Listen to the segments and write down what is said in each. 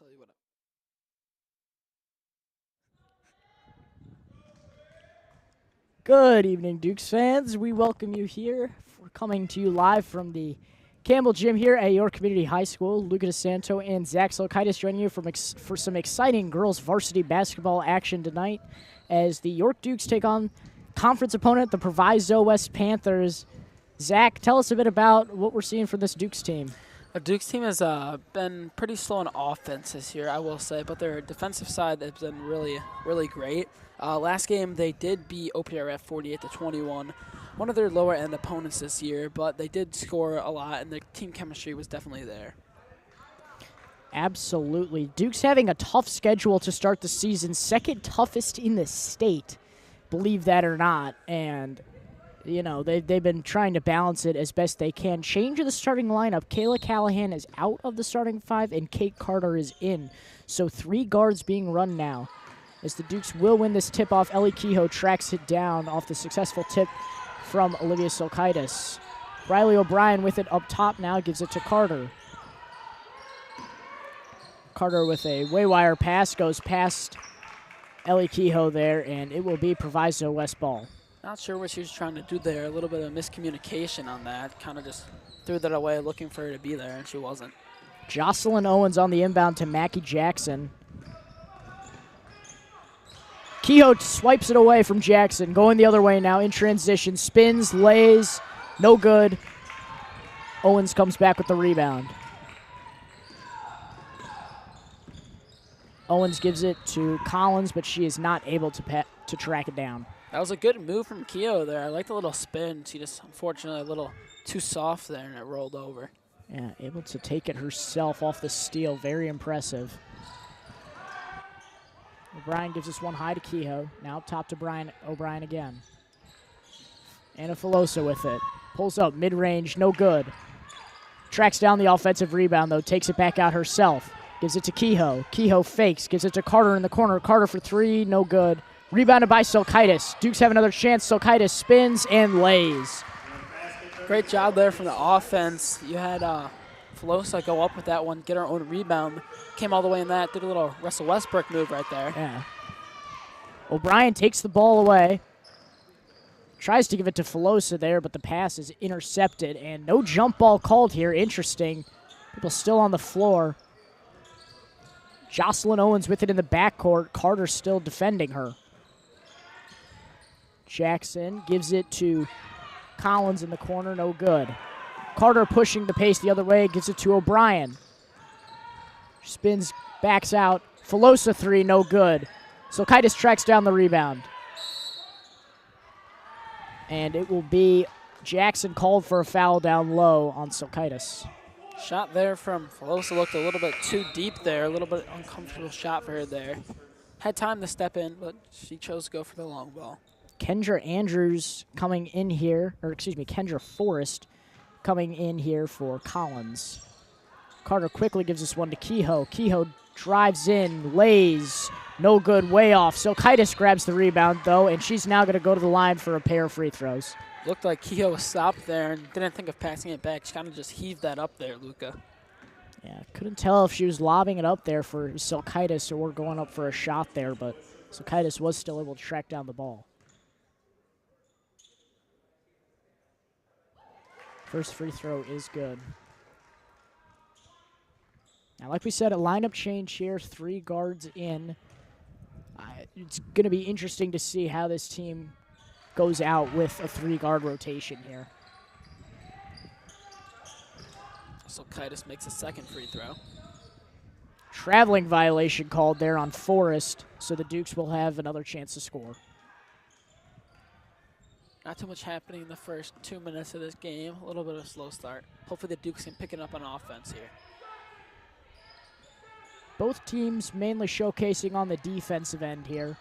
tell you what. Good evening, Dukes fans. We welcome you here. We're coming to you live from the Campbell Gym here at York Community High School. Luca DeSanto and Zach Silkaitis joining you for some exciting girls varsity basketball action tonight as the York Dukes take on conference opponent, the Proviso West Panthers. Zach, tell us a bit about what we're seeing from this Dukes team. The Dukes team has been pretty slow on offense this year, I will say, but their defensive side has been really great. Last game, they did beat OPR at 48-21, one of their lower end opponents this year, but they did score a lot, and the team chemistry was definitely there. Absolutely. Duke's having a tough schedule to start the season, second toughest in the state, believe that or not, and you know, they've been trying to balance it as best they can. Change of the starting lineup. Kayla Callahan is out of the starting five, and Kate Carter is in. So 3 guards being run now. As the Dukes will win this tip-off, Ellie Kehoe tracks it down off the successful tip from Olivia Silkaitis. Riley O'Brien with it up top now, gives it to Carter. Carter with a waywire pass, goes past Ellie Kehoe there, and it will be Proviso West ball. Not sure what she was trying to do there. A little bit of miscommunication on that. Kind of just threw that away looking for her to be there, and she wasn't. Jocelyn Owens on the inbound to Mackie Jackson. Kehoe swipes it away from Jackson. Going the other way now in transition. Spins, lays, no good. Owens comes back with the rebound. Owens gives it to Collins, but she is not able to track it down. That was a good move from Kehoe there. I like the little spin. She just, unfortunately, a little too soft there, and it rolled over. Yeah, able to take it herself off the steal. Very impressive. O'Brien gives us one high to Kehoe. Now up top to O'Brien again. Anna Filosa with it. Pulls up mid-range, no good. Tracks down the offensive rebound, though. Takes it back out herself. Gives it to Kehoe. Kehoe fakes. Gives it to Carter in the corner. Carter for 3, no good. Rebounded by Silkaitis. Dukes have another chance. Silkaitis spins and lays. Great job there from the offense. You had Filosa go up with that one, get her own rebound. Came all the way in that, did a little Russell Westbrook move right there. Yeah. O'Brien takes the ball away. Tries to give it to Filosa there, but the pass is intercepted, and no jump ball called here. Interesting. People still on the floor. Jocelyn Owens with it in the backcourt. Carter still defending her. Jackson gives it to Collins in the corner, no good. Carter pushing the pace the other way, gives it to O'Brien. Spins, backs out. Filosa 3, no good. Silkaitis tracks down the rebound. And it will be Jackson called for a foul down low on Silkaitis. Shot there from Filosa looked a little bit too deep there, a little bit uncomfortable shot for her there. Had time to step in, but she chose to go for the long ball. Kendra Andrews coming in here, or excuse me, Kendra Forrest coming in here for Collins. Carter quickly gives us one to Kehoe. Kehoe drives in, lays, no good, way off. Silkaitis grabs the rebound, though, and she's now going to go to the line for a pair of free throws. Looked like Kehoe stopped there and didn't think of passing it back. She kind of just heaved that up there, Luca. Yeah, couldn't tell if she was lobbing it up there for Silkaitis or going up for a shot there, but Silkaitis was still able to track down the ball. First free throw is good. Now, like we said, a lineup change here, 3 guards in. It's going to be interesting to see how this team goes out with a 3-guard rotation here. Silkaitis makes a second free throw. Traveling violation called there on Forrest, so the Dukes will have another chance to score. Not too much happening in the first 2 minutes of this game. A little bit of a slow start. Hopefully the Dukes can pick it up on offense here. Both teams mainly showcasing on the defensive end here.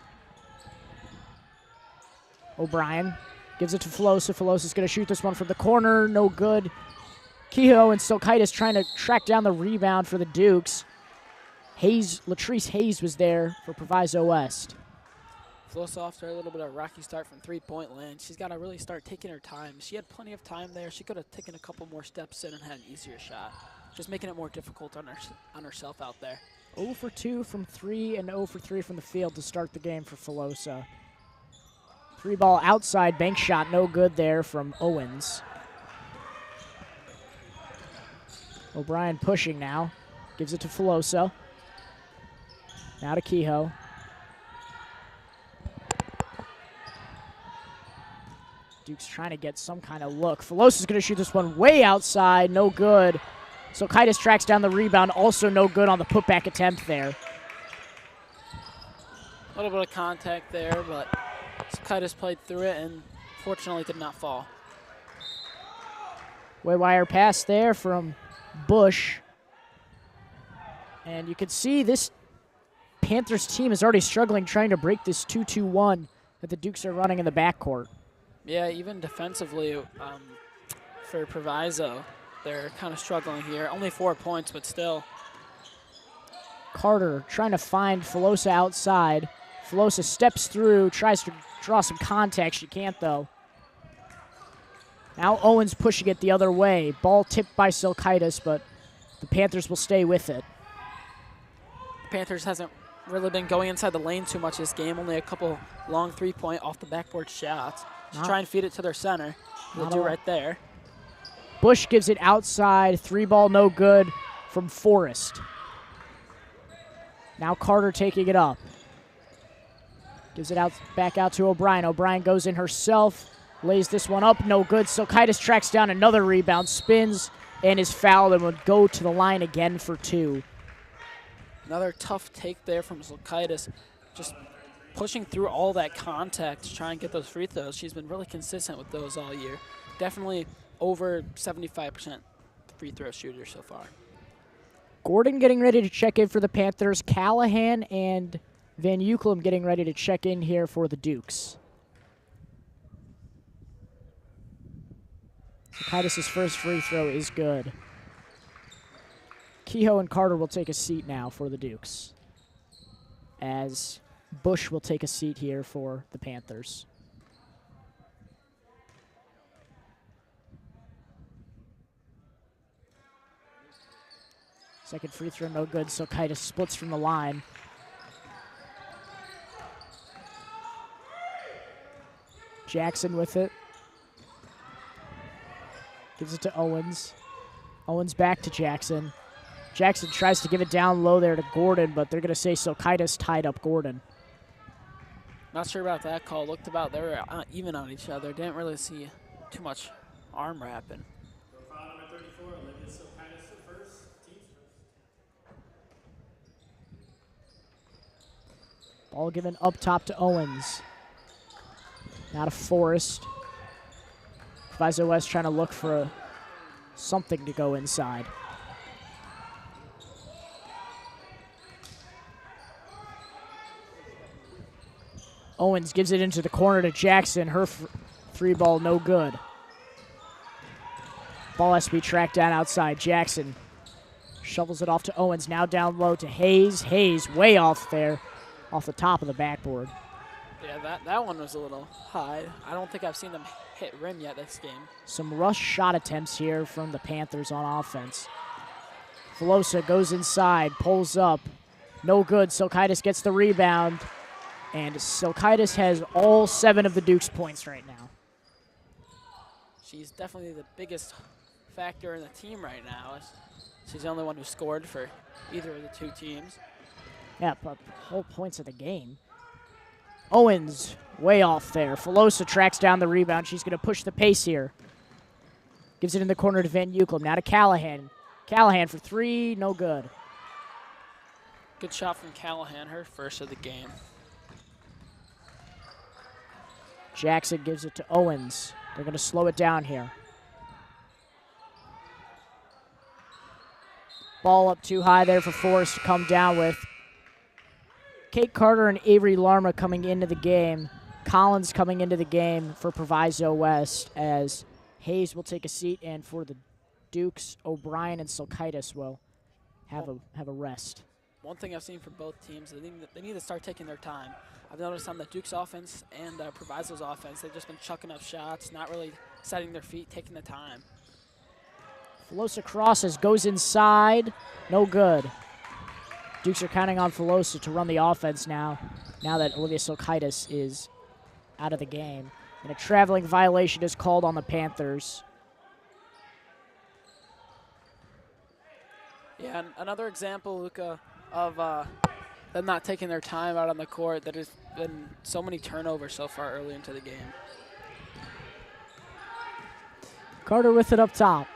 O'Brien gives it to Filosa. Filosa's going to shoot this one from the corner. No good. Kehoe and Silkaitis trying to track down the rebound for the Dukes. Latrice Hayes was there for Proviso West. Filosa off to a little bit of a rocky start from three-point land. She's got to really start taking her time. She had plenty of time there. She could have taken a couple more steps in and had an easier shot. Just making it more difficult on herself out there. 0 for 2 from 3 and 0 for 3 from the field to start the game for Filosa. 3-ball outside, bank shot, no good there from Owens. O'Brien pushing now. Gives it to Filosa. Now to Kehoe. Duke's trying to get some kind of look. Filosa's going to shoot this one way outside. No good. Silkaitis tracks down the rebound. Also no good on the putback attempt there. A little bit of contact there, but Silkaitis played through it and fortunately did not fall. Way wire pass there from Bush. And you can see this Panthers team is already struggling trying to break this 2-2-1 that the Dukes are running in the backcourt. Yeah, even defensively for Proviso, they're kind of struggling here. Only 4 points, but still. Carter trying to find Filosa outside. Filosa steps through, tries to draw some contact. She can't, though. Now Owens pushing it the other way. Ball tipped by Silkaitis, but the Panthers will stay with it. The Panthers hasn't really been going inside the lane too much this game. Only a couple long three-point off the backboard shots. Just try and feed it to their center. They'll do right there. Bush gives it outside. 3-ball no good from Forrest. Now Carter taking it up. Gives it out back out to O'Brien. O'Brien goes in herself. Lays this one up. No good. Silkaitis tracks down another rebound. Spins and is fouled and would go to the line again for 2. Another tough take there from Silkaitis. Just pushing through all that contact to try and get those free throws. She's been really consistent with those all year. Definitely over 75% free throw shooter so far. Gordon getting ready to check in for the Panthers. Callahan and Van Euclid getting ready to check in here for the Dukes. Silkaitis' first free throw is good. Kehoe and Carter will take a seat now for the Dukes, as Bush will take a seat here for the Panthers. Second free throw, no good. Silkaitis splits from the line. Jackson with it. Gives it to Owens. Owens back to Jackson. Jackson tries to give it down low there to Gordon, but they're going to say Silkaitis tied up Gordon. Not sure about that call. Looked about they were even on each other. Didn't really see too much arm wrapping. Ball given up top to Owens. Now to Forrest. Proviso West trying to look for something to go inside. Owens gives it into the corner to Jackson. Her 3-ball no good. Ball has to be tracked down outside. Jackson shovels it off to Owens. Now down low to Hayes. Hayes way off there, off the top of the backboard. Yeah, that one was a little high. I don't think I've seen them hit rim yet this game. Some rush shot attempts here from the Panthers on offense. Filosa goes inside, pulls up. No good. Silkaitis gets the rebound. And Silkaitis has all 7 of the Duke's points right now. She's definitely the biggest factor in the team right now. She's the only one who scored for either of the 2 teams. Yeah, but whole points of the game. Owens way off there. Filosa tracks down the rebound. She's going to push the pace here. Gives it in the corner to Van Euclid. Now to Callahan. Callahan for 3, no good. Good shot from Callahan, her first of the game. Jackson gives it to Owens. They're going to slow it down here. Ball up too high there for Forrest to come down with. Kate Carter and Avery Larma coming into the game. Collins coming into the game for Proviso West, as Hayes will take a seat, and for the Dukes, O'Brien and Silkaitis will have a rest. One thing I've seen from both teams, they need to start taking their time. I've noticed on the Duke's offense and Proviso's offense, they've just been chucking up shots, not really setting their feet, taking the time. Filosa crosses, goes inside, no good. Dukes are counting on Filosa to run the offense now that Olivia Silkaitis is out of the game. And a traveling violation is called on the Panthers. Yeah, and another example, Luca, of them not taking their time out on the court. That has been so many turnovers so far early into the game. Carter with it up top.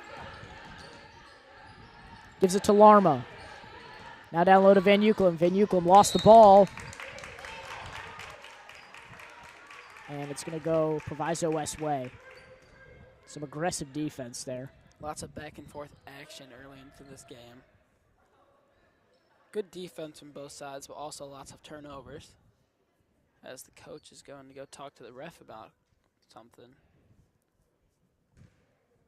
Gives it to Larma. Now down low to Van Euclid. Van Euclid lost the ball. And it's going to go Proviso West way. Some aggressive defense there. Lots of back and forth action early into this game. Good defense from both sides, but also lots of turnovers. As the coach is going to go talk to the ref about something.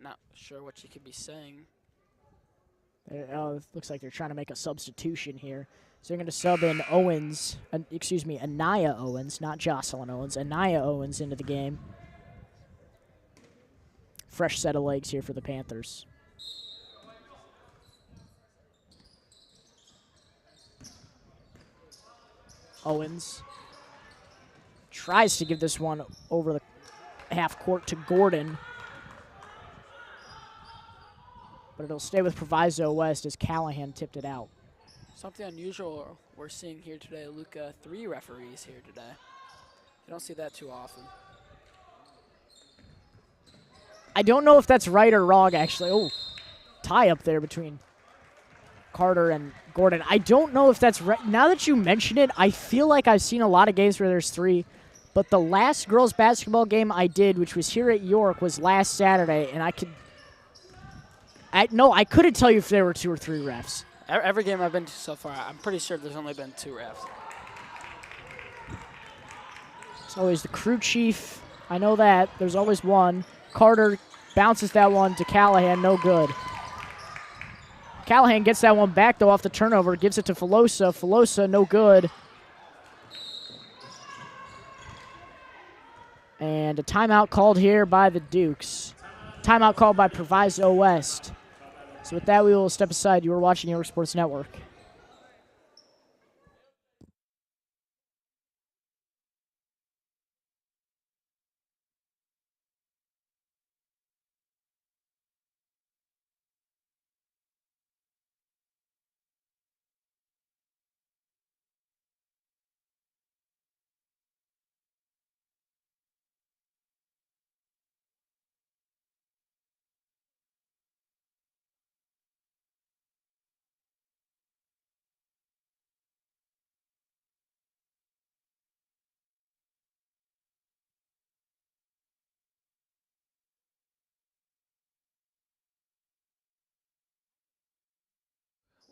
Not sure what she could be saying. It looks like they're trying to make a substitution here. So they're going to sub in Owens, Anaya Owens, not Jocelyn Owens, Anaya Owens into the game. Fresh set of legs here for the Panthers. Owens tries to give this one over the half court to Gordon. But it'll stay with Proviso West as Callahan tipped it out. Something unusual we're seeing here today, Luca. 3 referees here today. You don't see that too often. I don't know if that's right or wrong, actually. Oh, tie up there between Carter and Gordon. I don't know if that's right. Now that you mention it, I feel like I've seen a lot of games where there's 3. But the last girls basketball game I did, which was here at York, was last Saturday, and I couldn't tell you if there were 2 or 3 refs. Every game I've been to so far, I'm pretty sure there's only been 2 refs. It's always the crew chief. I know that. There's always one. Carter bounces that one to Callahan. No good. Callahan gets that one back, though, off the turnover. Gives it to Filosa. Filosa, no good. And a timeout called here by the Dukes. Timeout called by Proviso West. So with that, we will step aside. You are watching York Sports Network.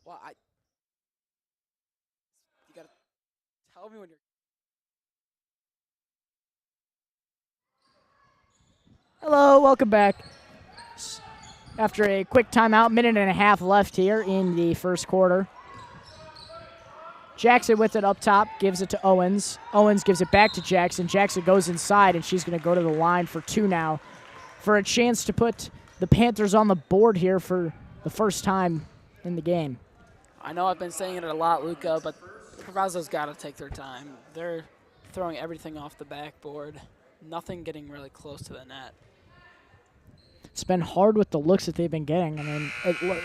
Well, you gotta tell me when you're. Hello, welcome back. After a quick timeout, minute and a half left here in the first quarter. Jackson with it up top, gives it to Owens. Owens gives it back to Jackson. Jackson goes inside, and she's going to go to the line for 2 now for a chance to put the Panthers on the board here for the first time in the game. I know I've been saying it a lot, Luca, but Proviso's got to take their time. They're throwing everything off the backboard. Nothing getting really close to the net. It's been hard with the looks that they've been getting. I mean,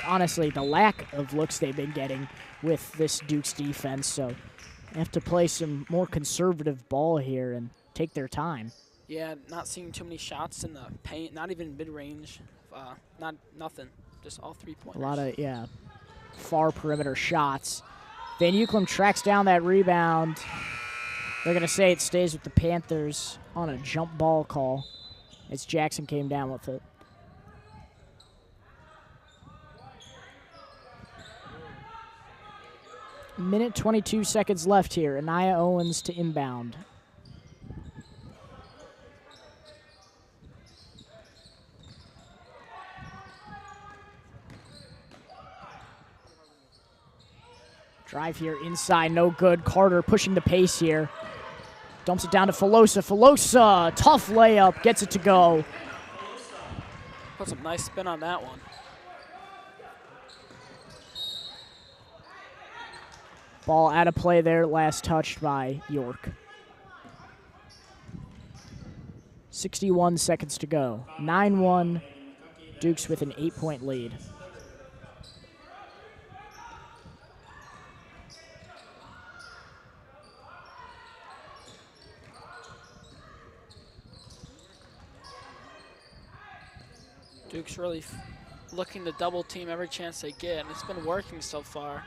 honestly, the lack of looks they've been getting with this Dukes defense. So they have to play some more conservative ball here and take their time. Yeah, not seeing too many shots in the paint, not even mid-range, nothing, just all 3-pointers. A lot of, far perimeter shots. Van Euclid tracks down that rebound. They're going to say it stays with the Panthers on a jump ball call as Jackson came down with it. Minute 22 seconds left here. Anaya Owens to inbound. Drive here inside, no good. Carter pushing the pace here. Dumps it down to Filosa. Filosa, tough layup, gets it to go. Put some nice spin on that one. Ball out of play there, last touched by York. 61 seconds to go. 9-1, Dukes with an 8-point lead. Duke's really looking to double team every chance they get, and it's been working so far.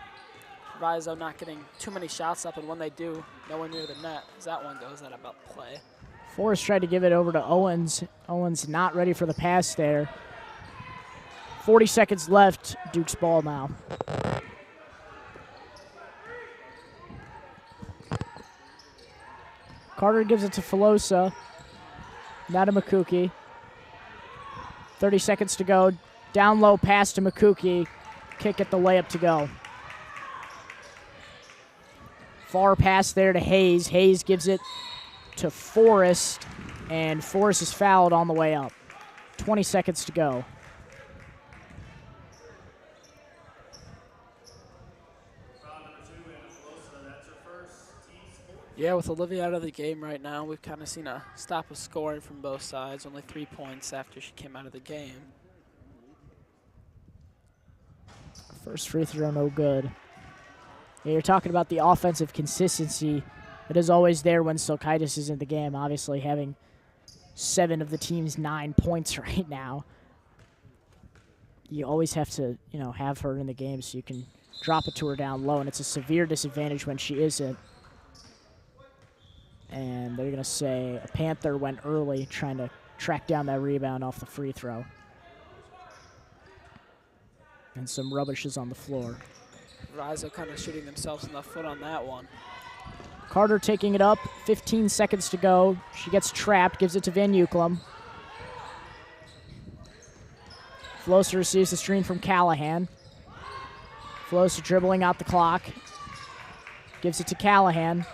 Proviso not getting too many shots up, and when they do, nowhere near the net. As that one goes, that about play. Forrest tried to give it over to Owens. Owens not ready for the pass there. 40 seconds left. Duke's ball now. Carter gives it to Filosa. Now to McQuade. 30 seconds to go. Down low pass to McQuade. Kick at the layup to go. Far pass there to Hayes. Hayes gives it to Forrest, and Forrest is fouled on the way up. 20 seconds to go. Yeah, with Olivia out of the game right now, we've kind of seen a stop of scoring from both sides. Only 3 points after she came out of the game. First free throw, no good. Yeah, you're talking about the offensive consistency. It is always there when Silkaitis is in the game, obviously having 7 of the team's 9 points right now. You always have to, have her in the game so you can drop it to her down low, and it's a severe disadvantage when she isn't. And they're going to say a Panther went early trying to track down that rebound off the free throw. And some rubbish is on the floor. Proviso kind of shooting themselves in the foot on that one. Carter taking it up, 15 seconds to go. She gets trapped, gives it to Van Ucklem. Floser receives the screen from Callahan. Floser dribbling out the clock. Gives it to Callahan.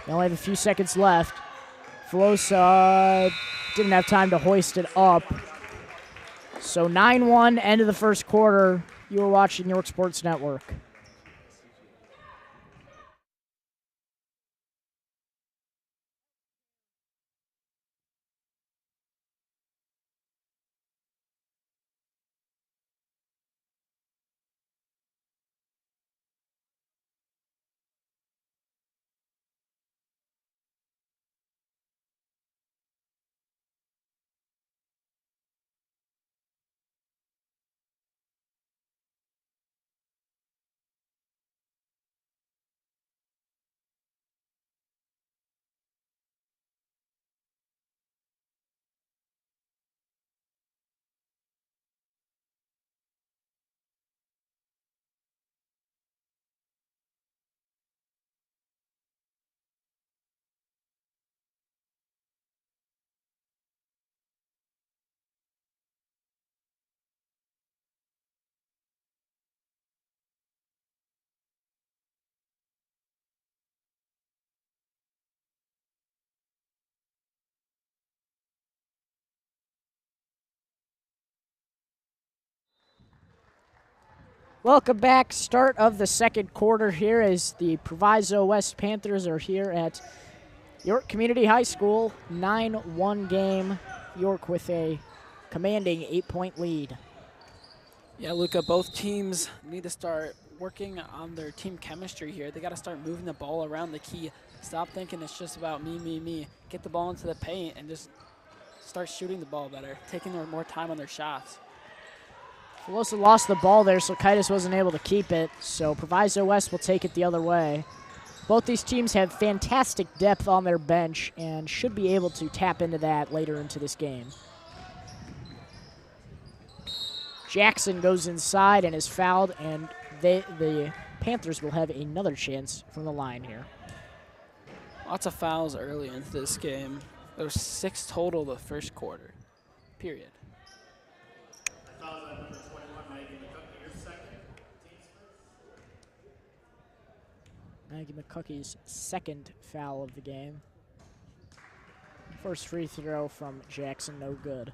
They only have a few seconds left. Floser didn't have time to hoist it up. So 9-1, end of the first quarter. You are watching York Sports Network. Welcome back. Start of the second quarter here as the Proviso West Panthers are here at York Community High School. 9-1 game. York with a commanding 8-point lead. Yeah, Luca, both teams need to start working on their team chemistry here. They got to start moving the ball around the key. Stop thinking it's just about me, me, me. Get the ball into the paint and just start shooting the ball better, taking more time on their shots. Filosa lost the ball there, so Silkaitis wasn't able to keep it. So Proviso West will take it the other way. Both these teams have fantastic depth on their bench and should be able to tap into that later into this game. Jackson goes inside and is fouled, and the Panthers will have another chance from the line here. Lots of fouls early into this game. There were 6 total the first quarter, period. Maggie McCuckey's second foul of the game. First free throw from Jackson, no good.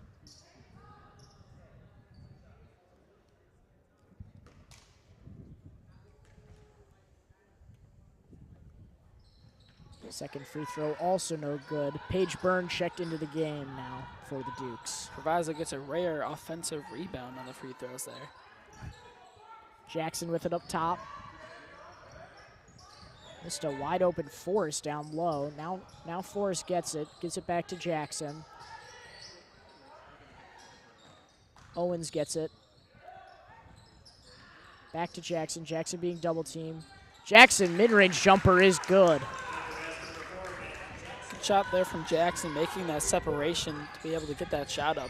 Second free throw also no good. Paige Byrne checked into the game now for the Dukes. Proviso gets a rare offensive rebound on the free throws there. Jackson with it up top. Missed a wide open Forrest down low. Now Forrest gives it back to Jackson. Owens gets it. Back to Jackson. Jackson being double teamed. Jackson mid-range jumper is good. Good shot there from Jackson, making that separation to be able to get that shot up.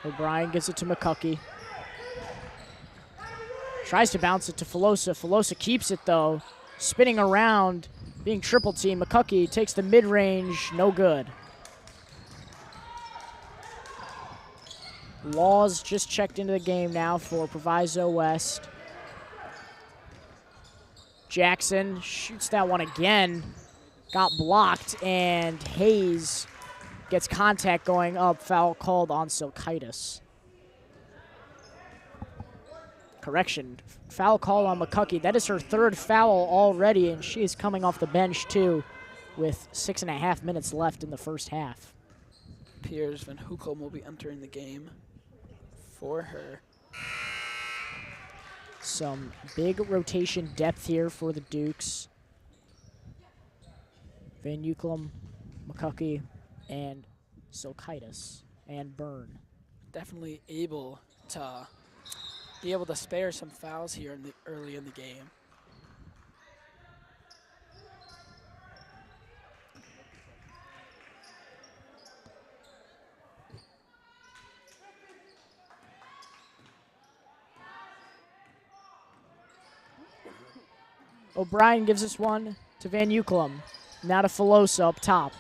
O'Brien gives it to McCuckey. Tries to bounce it to Filosa. Filosa keeps it though. Spinning around, being triple teamed. McCuckey takes the mid-range, no good. Laws just checked into the game now for Proviso West. Jackson shoots that one again. Got blocked, and Hayes gets contact going up. Foul called on Silkaitis. Correction, foul call on McCuckey. That is her third foul already, and she is coming off the bench too with 6.5 minutes left in the first half. Piers Van Hoekom will be entering the game for her. Some big rotation depth here for the Dukes. Van Euclem, McCuckey, and Silkaitis, and Byrne. Definitely able to spare some fouls here early in the game. O'Brien gives us one to Van Euclem. Now to Filosa up top.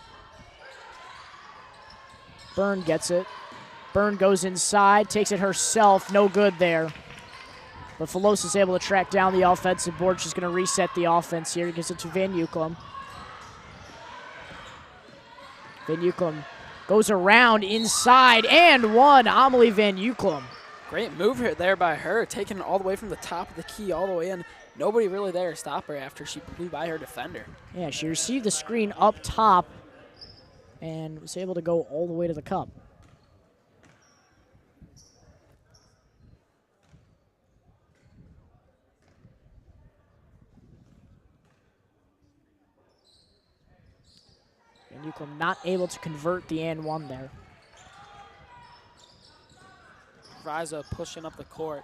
Byrne gets it. Byrne goes inside, takes it herself. No good there. But Filosa's able to track down the offensive board. She's going to reset the offense here. Gives it to Van Euclem. Van Euclem goes around inside and one. Amelie Van Euclem. Great move here there by her, taking it all the way from the top of the key all the way in. Nobody really there to stop her after she blew by her defender. Yeah, she received the screen up top and was able to go all the way to the cup. And Euclid not able to convert the and one there. Proviso pushing up the court.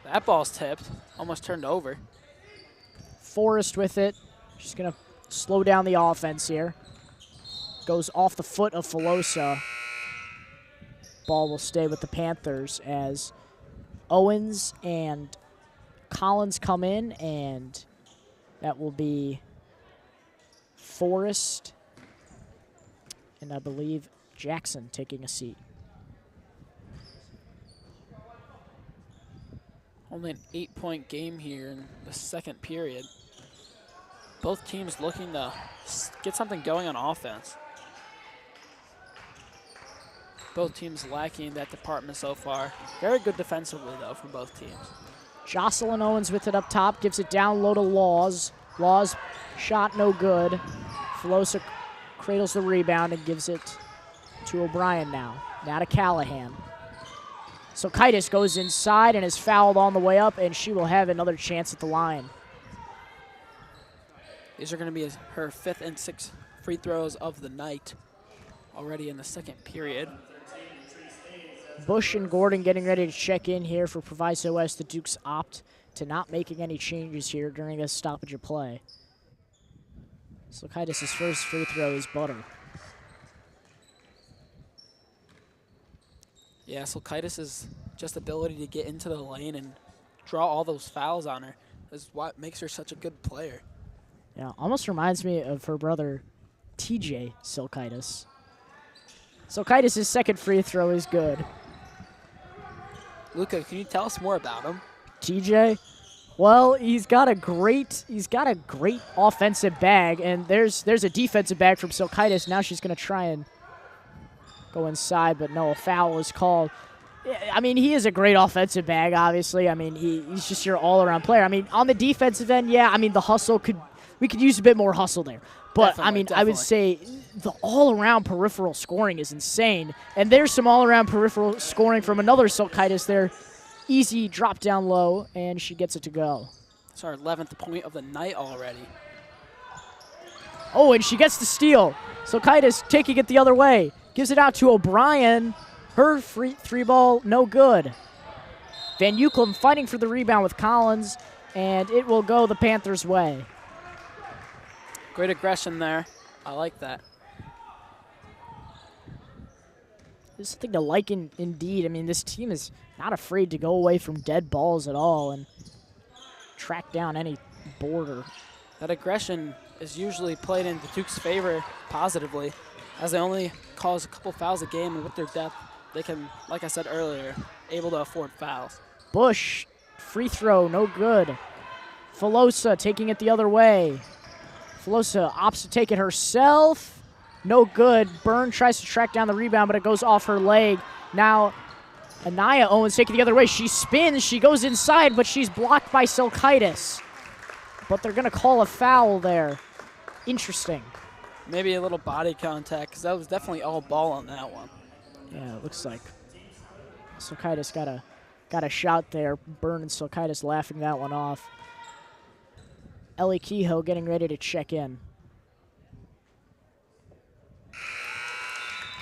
That ball's tipped, almost turned over. Forrest with it. She's going to slow down the offense here. Goes off the foot of Filosa. Ball will stay with the Panthers as Owens and Collins come in, and that will be Forrest and I believe Jackson taking a seat. Only an 8-point game here in the second period. Both teams looking to get something going on offense. Both teams lacking in that department so far. Very good defensively, though, from both teams. Jocelyn Owens with it up top, gives it down low to Laws. Laws shot no good. Filosa cradles the rebound and gives it to O'Brien now. Now to Callahan. Silkaitis goes inside and is fouled on the way up, and she will have another chance at the line. These are going to be her 5th and 6th free throws of the night already in the second period. Bush and Gordon getting ready to check in here for Proviso West. The Dukes opt to not making any changes here during this stoppage of play. Silkaitis' first free throw is butter. Yeah, Silkaitis' just ability to get into the lane and draw all those fouls on her is what makes her such a good player. Yeah, almost reminds me of her brother, TJ Silkaitis. Silkaitis' second free throw is good. Luca, can you tell us more about him? TJ? Well, he's got a great offensive bag, and there's a defensive bag from Silkaitis. Now she's going to try and go inside, but no, a foul is called. I mean, he is a great offensive bag, obviously. I mean, he's just your all-around player. I mean, on the defensive end, yeah, I mean, the hustle we could use a bit more hustle there. But, I mean, I would say the all-around peripheral scoring is insane. And there's some all-around peripheral scoring from another Silkaitis there. Easy drop down low, and she gets it to go. It's our 11th point of the night already. Oh, and she gets the steal. Silkaitis taking it the other way. Gives it out to O'Brien. Her three ball, no good. Van Euclid fighting for the rebound with Collins, and it will go the Panthers' way. Great aggression there. I like that. There's something to like indeed. I mean, this team is not afraid to go away from dead balls at all and track down any border. That aggression is usually played in the Duke's favor positively, as they only cause a couple fouls a game, and with their depth, they can, like I said earlier, able to afford fouls. Bush, free throw, no good. Filosa taking it the other way. Filosa opts to take it herself. No good. Byrne tries to track down the rebound, but it goes off her leg. Now, Anaya Owens taking it the other way. She spins. She goes inside, but she's blocked by Silkaitis. But they're going to call a foul there. Interesting. Maybe a little body contact, because that was definitely all ball on that one. Yeah, it looks like Silkaitis got a shot there. Byrne and Silkaitis laughing that one off. Ellie Kehoe getting ready to check in.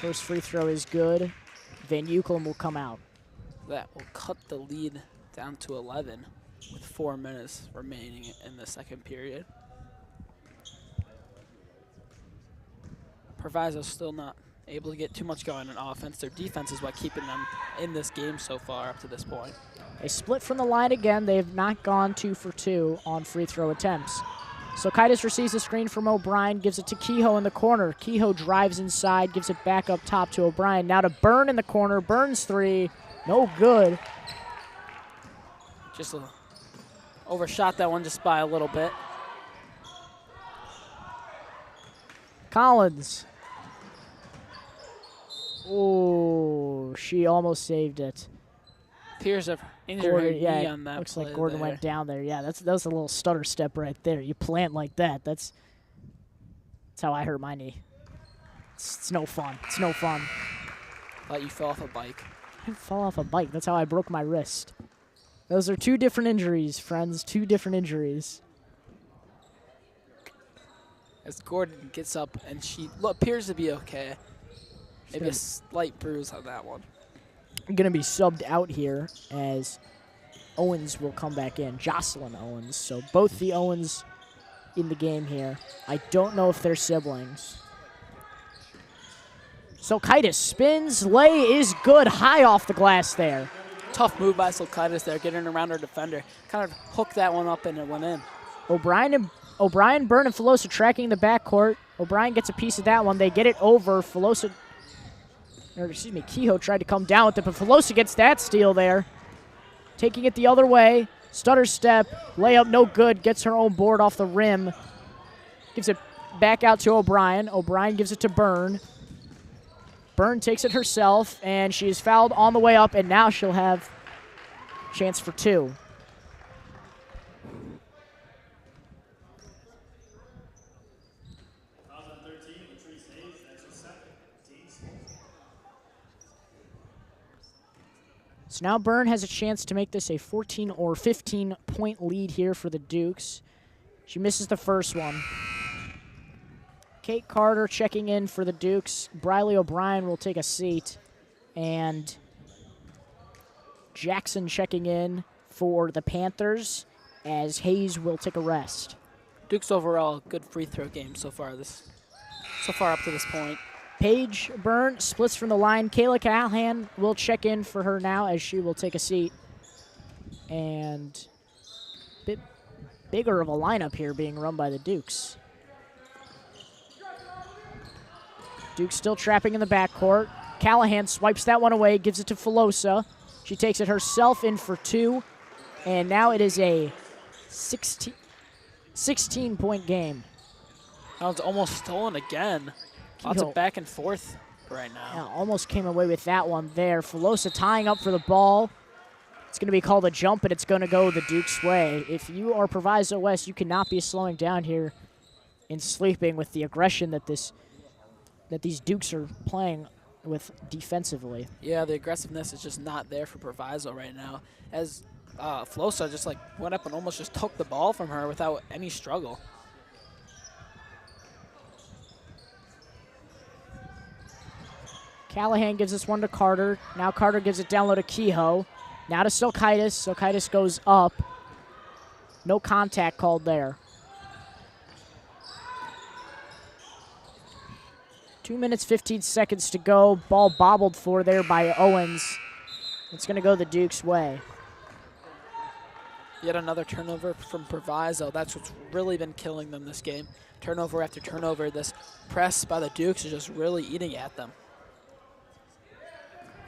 First free throw is good. Van Euclid will come out. That will cut the lead down to 11 with 4 minutes remaining in the second period. Proviso still not able to get too much going on offense. Their defense is what keeping them in this game so far up to this point. They split from the line again. They have not gone 2 for 2 on free throw attempts. Silkaitis receives a screen from O'Brien, gives it to Kehoe in the corner. Kehoe drives inside, gives it back up top to O'Brien. Now to Byrne in the corner. Byrne's three, no good. Just overshot that one just by a little bit. Collins. Oh, she almost saved it. Appears to injure her knee on that looks play like Gordon there. went down there. Yeah, that was a little stutter step right there. You plant like that. That's how I hurt my knee. It's no fun. It's no fun. Thought you fell off a bike. I didn't fall off a bike. That's how I broke my wrist. Those are 2 different injuries, friends. 2 different injuries. As Gordon gets up and she appears to be okay. Maybe a slight bruise on that one. Going to be subbed out here as Owens will come back in. Jocelyn Owens. So both the Owens in the game here. I don't know if they're siblings. Silkaitis spins. Lay is good. High off the glass there. Tough move by Silkaitis there, getting around her defender. Kind of hooked that one up and it went in. O'Brien, Byrne, and Filosa tracking the backcourt. O'Brien gets a piece of that one. They get it over. Kehoe tried to come down with it, but Filosa gets that steal there. Taking it the other way. Stutter step. Layup no good. Gets her own board off the rim. Gives it back out to O'Brien. O'Brien gives it to Byrne. Byrne takes it herself, and she is fouled on the way up, and now she'll have a chance for 2. So now Byrne has a chance to make this a 14 or 15-point lead here for the Dukes. She misses the first one. Kate Carter checking in for the Dukes. Briley O'Brien will take a seat. And Jackson checking in for the Panthers as Hayes will take a rest. Dukes overall, good free throw game so far up to this point. Paige Byrne splits from the line. Kayla Callahan will check in for her now as she will take a seat. And a bit bigger of a lineup here being run by the Dukes. Dukes still trapping in the backcourt. Callahan swipes that one away, gives it to Filosa. She takes it herself in for 2. And now it is a 16-point game. That was almost stolen again. Lots of back and forth. right now. Yeah, almost came away with that one there. Filosa tying up for the ball. It's going to be called a jump, and it's going to go the Duke's way. If you are Proviso West, you cannot be slowing down here and sleeping with the aggression that these Dukes are playing with defensively. Yeah, the aggressiveness is just not there for Proviso right now. As Filosa just like went up and almost just took the ball from her without any struggle. Callahan gives this one to Carter. Now Carter gives it down low to Kehoe. Now to Silkaitis. Silkaitis goes up. No contact called there. 2 minutes, 15 seconds to go. Ball bobbled for there by Owens. It's going to go the Duke's way. Yet another turnover from Proviso. That's what's really been killing them this game. Turnover after turnover. This press by the Dukes is just really eating at them.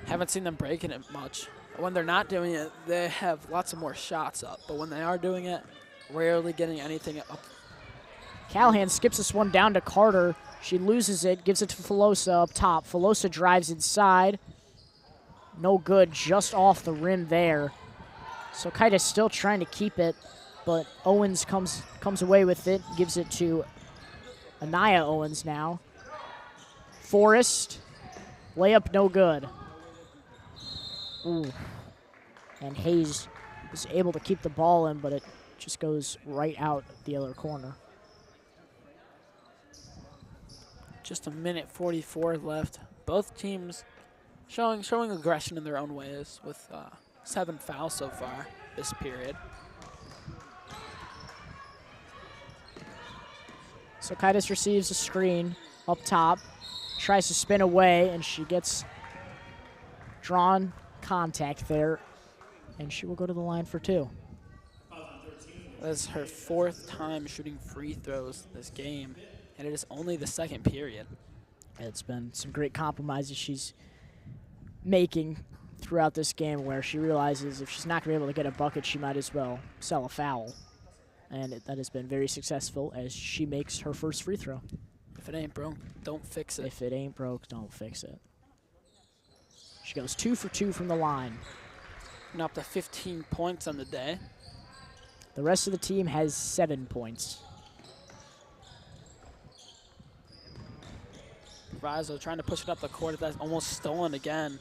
Haven't seen them breaking it much. When they're not doing it, they have lots of more shots up. But when they are doing it, rarely getting anything up. Callahan skips this one down to Carter. She loses it, gives it to Filosa up top. Filosa drives inside. No good, just off the rim there. So Kaitis still trying to keep it, but Owens comes away with it, gives it to Anaya Owens now. Forrest, layup no good. Ooh. And Hayes is able to keep the ball in, but it just goes right out the other corner. Just a minute 44 left. Both teams showing aggression in their own ways with 7 fouls so far this period. So Kaitis receives a screen up top, tries to spin away, and she gets drawn contact there, and she will go to the line for 2. That's her 4th time shooting free throws this game, and it is only the 2nd period. It's been some great compromises she's making throughout this game where she realizes if she's not going to be able to get a bucket, she might as well sell a foul. And that has been very successful as she makes her first free throw. If it ain't broke, don't fix it. If it ain't broke, don't fix it. She goes 2 for 2 from the line. And up to 15 points on the day. The rest of the team has 7 points. Proviso trying to push it up the court. That's almost stolen again.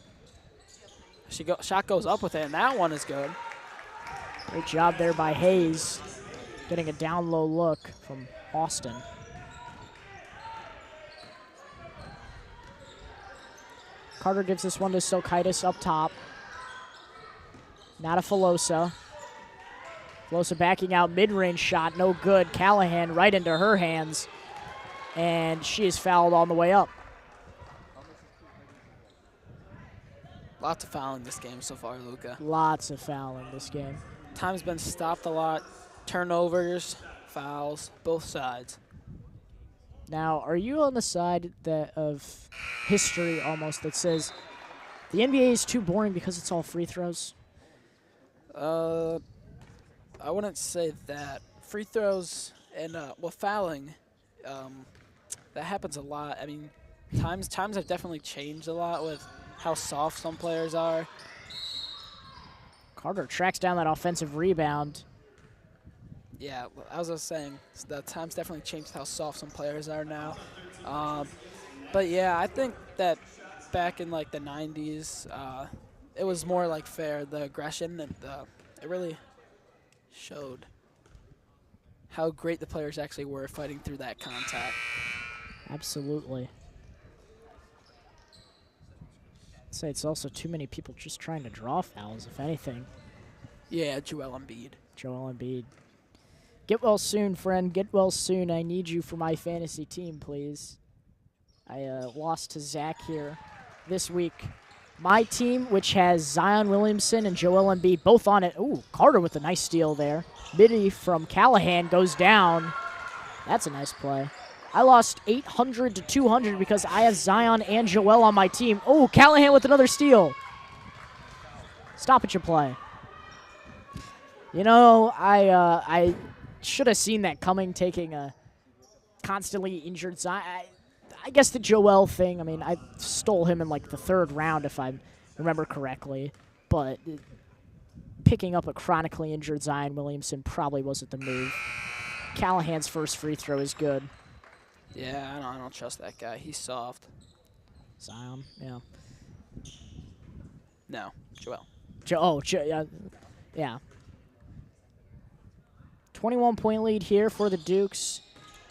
Shot goes up with it, and that one is good. Great job there by Hayes, getting a down low look from Austin. Carter gives this one to Silkaitis up top. Now to Filosa. Filosa backing out, mid-range shot, no good. Callahan right into her hands, and she is fouled on the way up. Lots of fouling this game so far, Luca. Lots of fouling this game. Time's been stopped a lot. Turnovers, fouls, both sides. Now, are you on the side of history almost that says the NBA is too boring because it's all free throws? I wouldn't say that. Free throws and fouling, that happens a lot. I mean, times have definitely changed a lot with how soft some players are. Carter tracks down that offensive rebound. Yeah, as I was saying, the times definitely changed how soft some players are now. But yeah, I think that back in like the 90s, it was more like fair, the aggression, and it really showed how great the players actually were fighting through that contact. Absolutely. I'd say it's also too many people just trying to draw fouls, if anything. Yeah, Joel Embiid. Joel Embiid. Get well soon, friend. Get well soon. I need you for my fantasy team, please. I lost to Zach here this week. My team, which has Zion Williamson and Joel Embiid both on it. Ooh, Carter with a nice steal there. Midi from Callahan goes down. That's a nice play. I lost 800 to 200 because I have Zion and Joel on my team. Oh, Callahan with another steal. Stop at your play. You know, I should have seen that coming, taking a constantly injured Zion. I guess the Joel thing, I mean, I stole him in like the 3rd round if I remember correctly, but picking up a chronically injured Zion Williamson probably wasn't the move. Callahan's first free throw is good. Yeah, I don't trust that guy. He's soft. Zion, yeah. No, Joel. Yeah. 21-point lead here for the Dukes.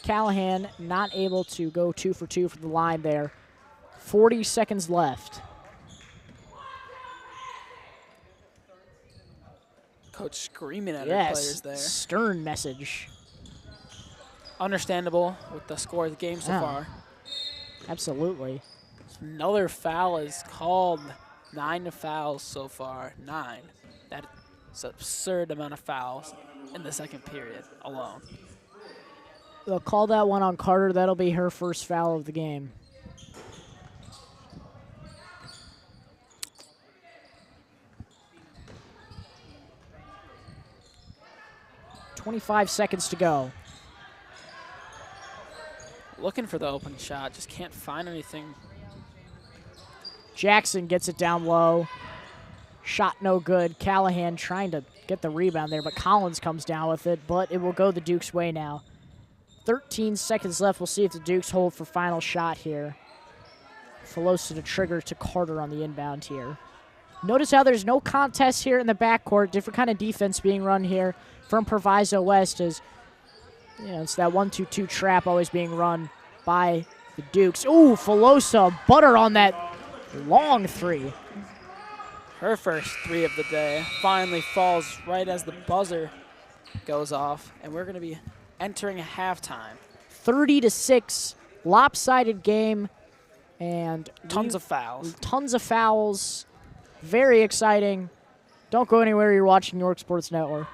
Callahan not able to go 2 for 2 from the line there. 40 seconds left. Coach screaming at her Yes, players there. stern message. Understandable with the score of the game so far. Absolutely. Another foul is called. 9 fouls so far. 9. That's an absurd amount of fouls in the second period alone. They'll call that one on Carter. That'll be her first foul of the game. .25 seconds to go. Looking for the open shot, just can't find anything. Jackson gets it down low. Shot no good. Callahan trying to get the rebound there, but Collins comes down with it, but it will go the Dukes' way now. 13 seconds left. We'll see if the Dukes hold for final shot here. Filosa to trigger to Carter on the inbound here. Notice how there's no contest here in the backcourt. Different kind of defense being run here from Proviso West as it's that 1-2-2 trap always being run by the Dukes. Ooh, Filosa, butter on that long 3. Her first 3 of the day finally falls right as the buzzer goes off, and we're going to be entering halftime. 30-6, lopsided game, and tons of fouls. Tons of fouls. Very exciting. Don't go anywhere. You're watching York Sports Network.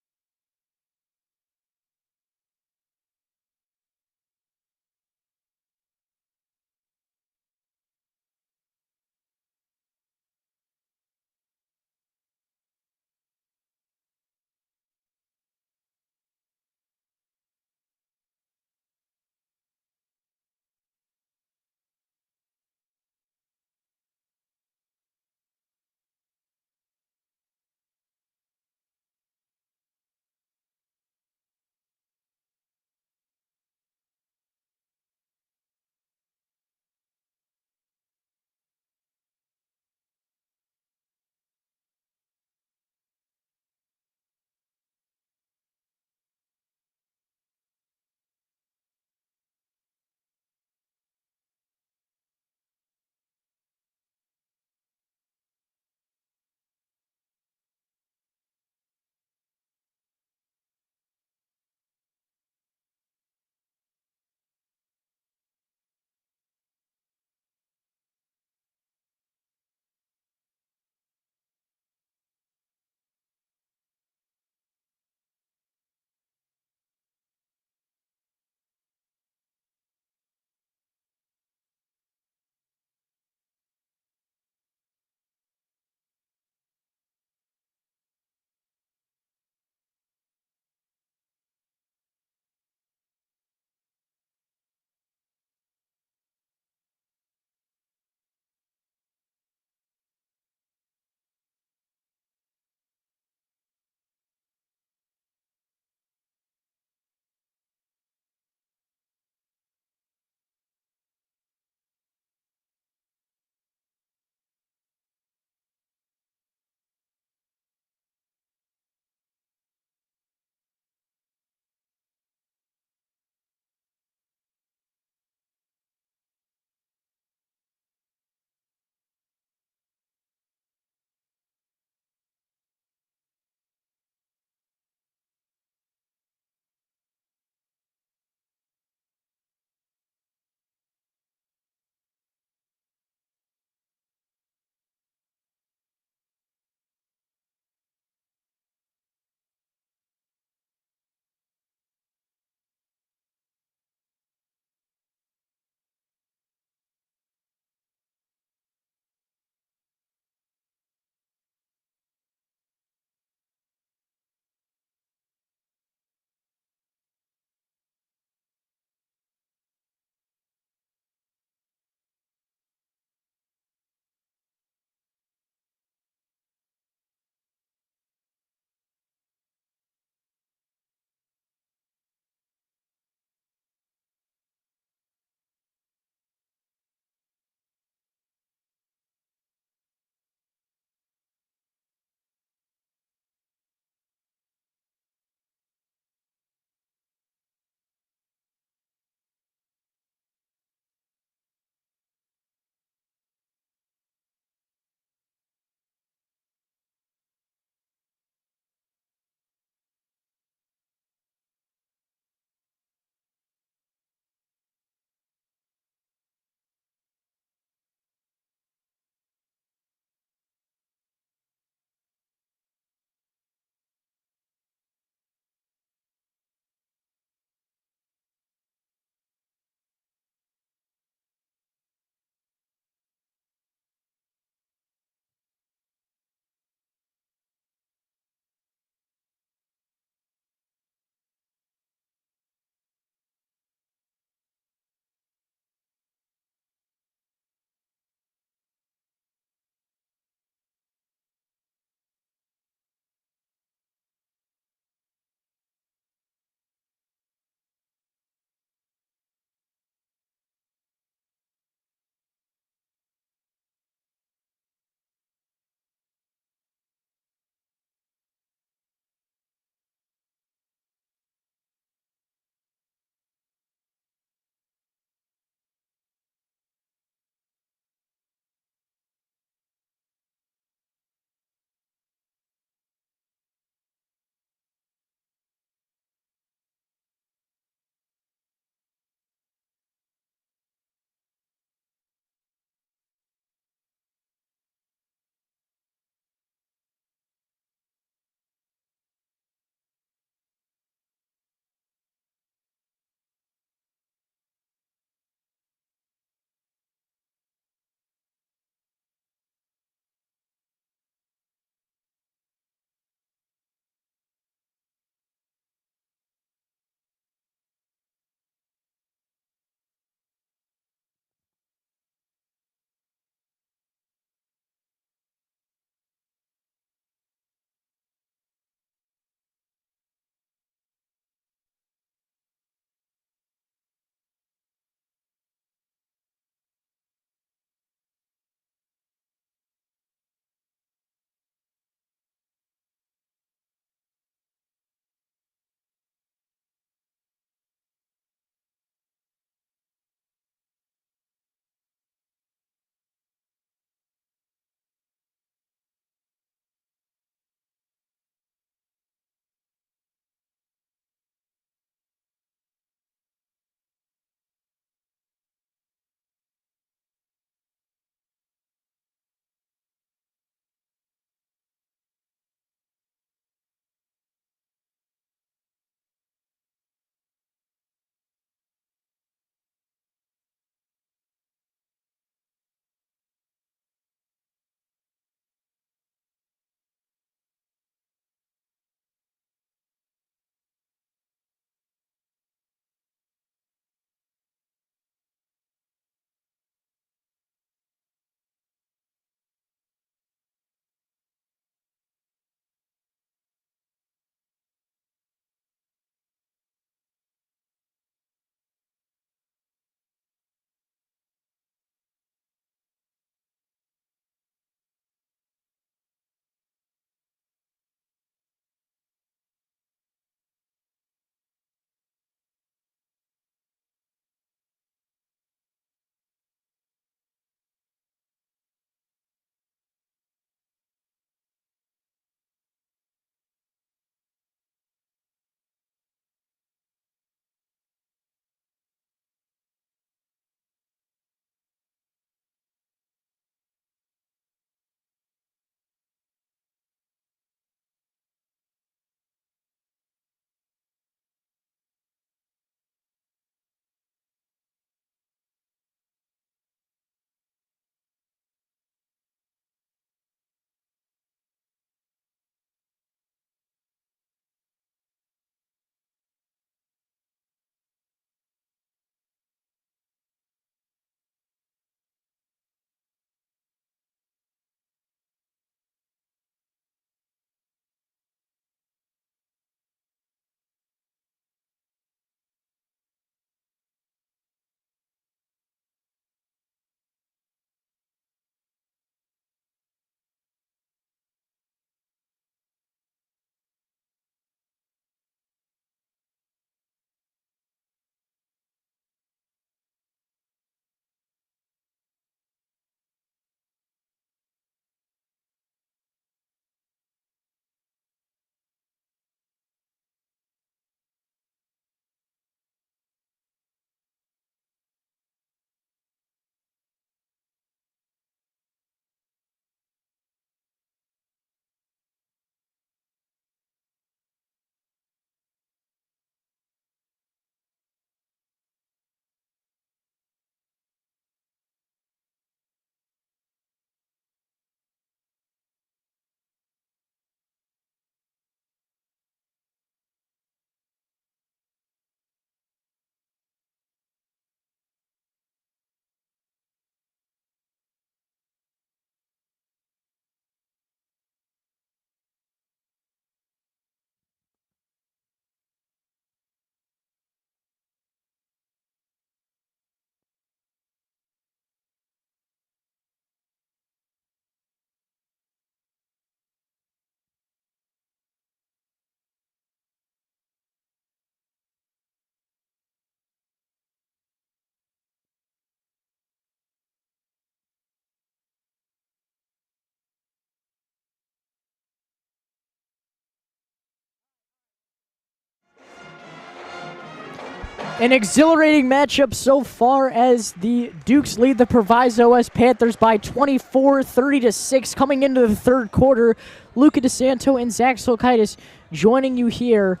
An exhilarating matchup so far as the Dukes lead the Proviso West Panthers by 24, 30-6 coming into the third quarter. Luca DeSanto and Zach Silkaitis joining you here.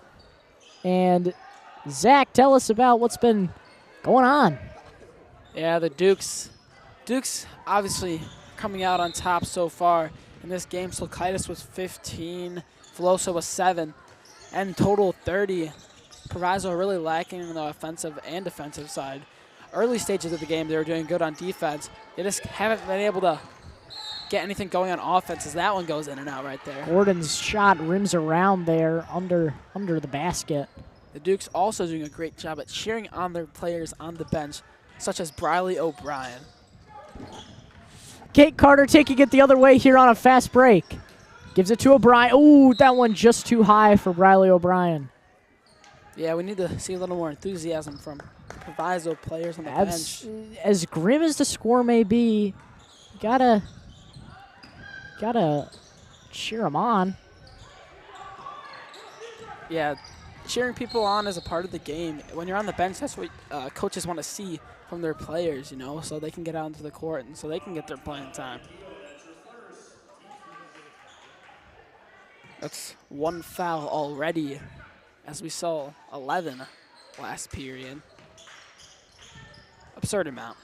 And Zach, tell us about what's been going on. Yeah, the Dukes obviously coming out on top so far in this game. Silkaitis was 15, Veloso was 7, and total 30. Proviso really lacking in the offensive and defensive side. Early stages of the game, they were doing good on defense. They just haven't been able to get anything going on offense as that one goes in and out right there. Gordon's shot rims around there under the basket. The Dukes also doing a great job at cheering on their players on the bench, such as Briley O'Brien. Kate Carter taking it the other way here on a fast break. Gives it to O'Brien. Ooh, that one just too high for Briley O'Brien. Yeah, we need to see a little more enthusiasm from Proviso players on the bench. As grim as the score may be, gotta cheer them on. Yeah, cheering people on is a part of the game. When you're on the bench, that's what coaches want to see from their players, you know, so they can get out into the court and so they can get their playing time. That's one foul already, as we saw 11 last period. Absurd amount.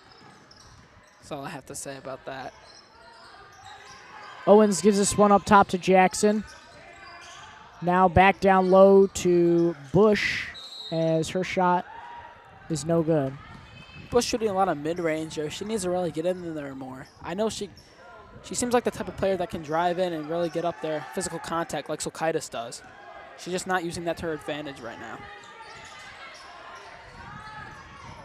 That's all I have to say about that. Owens gives this one up top to Jackson. Now back down low to Bush as her shot is no good. Bush shooting a lot of mid-range here. She needs to really get in there more. I know she seems like the type of player that can drive in and really get up there, physical contact like Silkaitis does. She's just not using that to her advantage right now.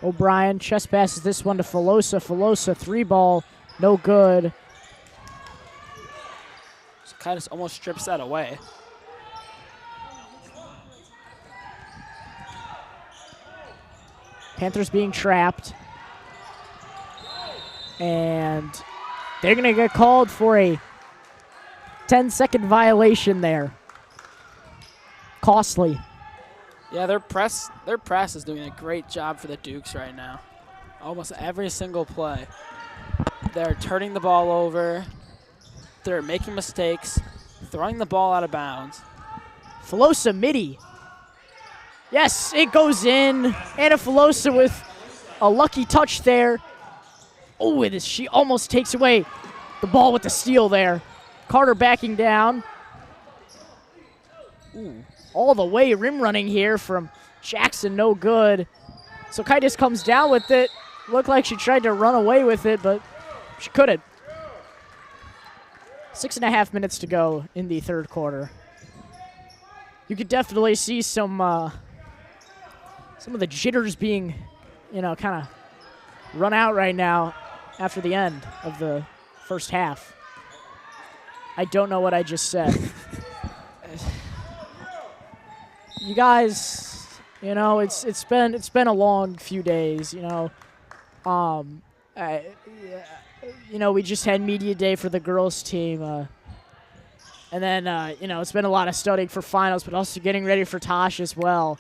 O'Brien chest passes this one to Filosa. Filosa, 3-ball, no good. Silkaitis almost strips that away. Panthers being trapped. And they're going to get called for a 10-second violation there. Costly. Yeah, their press is doing a great job for the Dukes right now. Almost every single play. They're turning the ball over. They're making mistakes, throwing the ball out of bounds. Filosa midi. Yes, it goes in. Anna Filosa with a lucky touch there. Oh, she almost takes away the ball with the steal there. Carter backing down. Ooh, all the way rim running here from Jackson, no good. Silkaitis comes down with it. Looked like she tried to run away with it, but she couldn't. 6.5 minutes to go in the third quarter. You could definitely see some of the jitters being, kind of run out right now after the end of the first half. I don't know what I just said. You guys, it's been a long few days, we just had media day for the girls team, and then it's been a lot of studying for finals, but also getting ready for Tosh as well.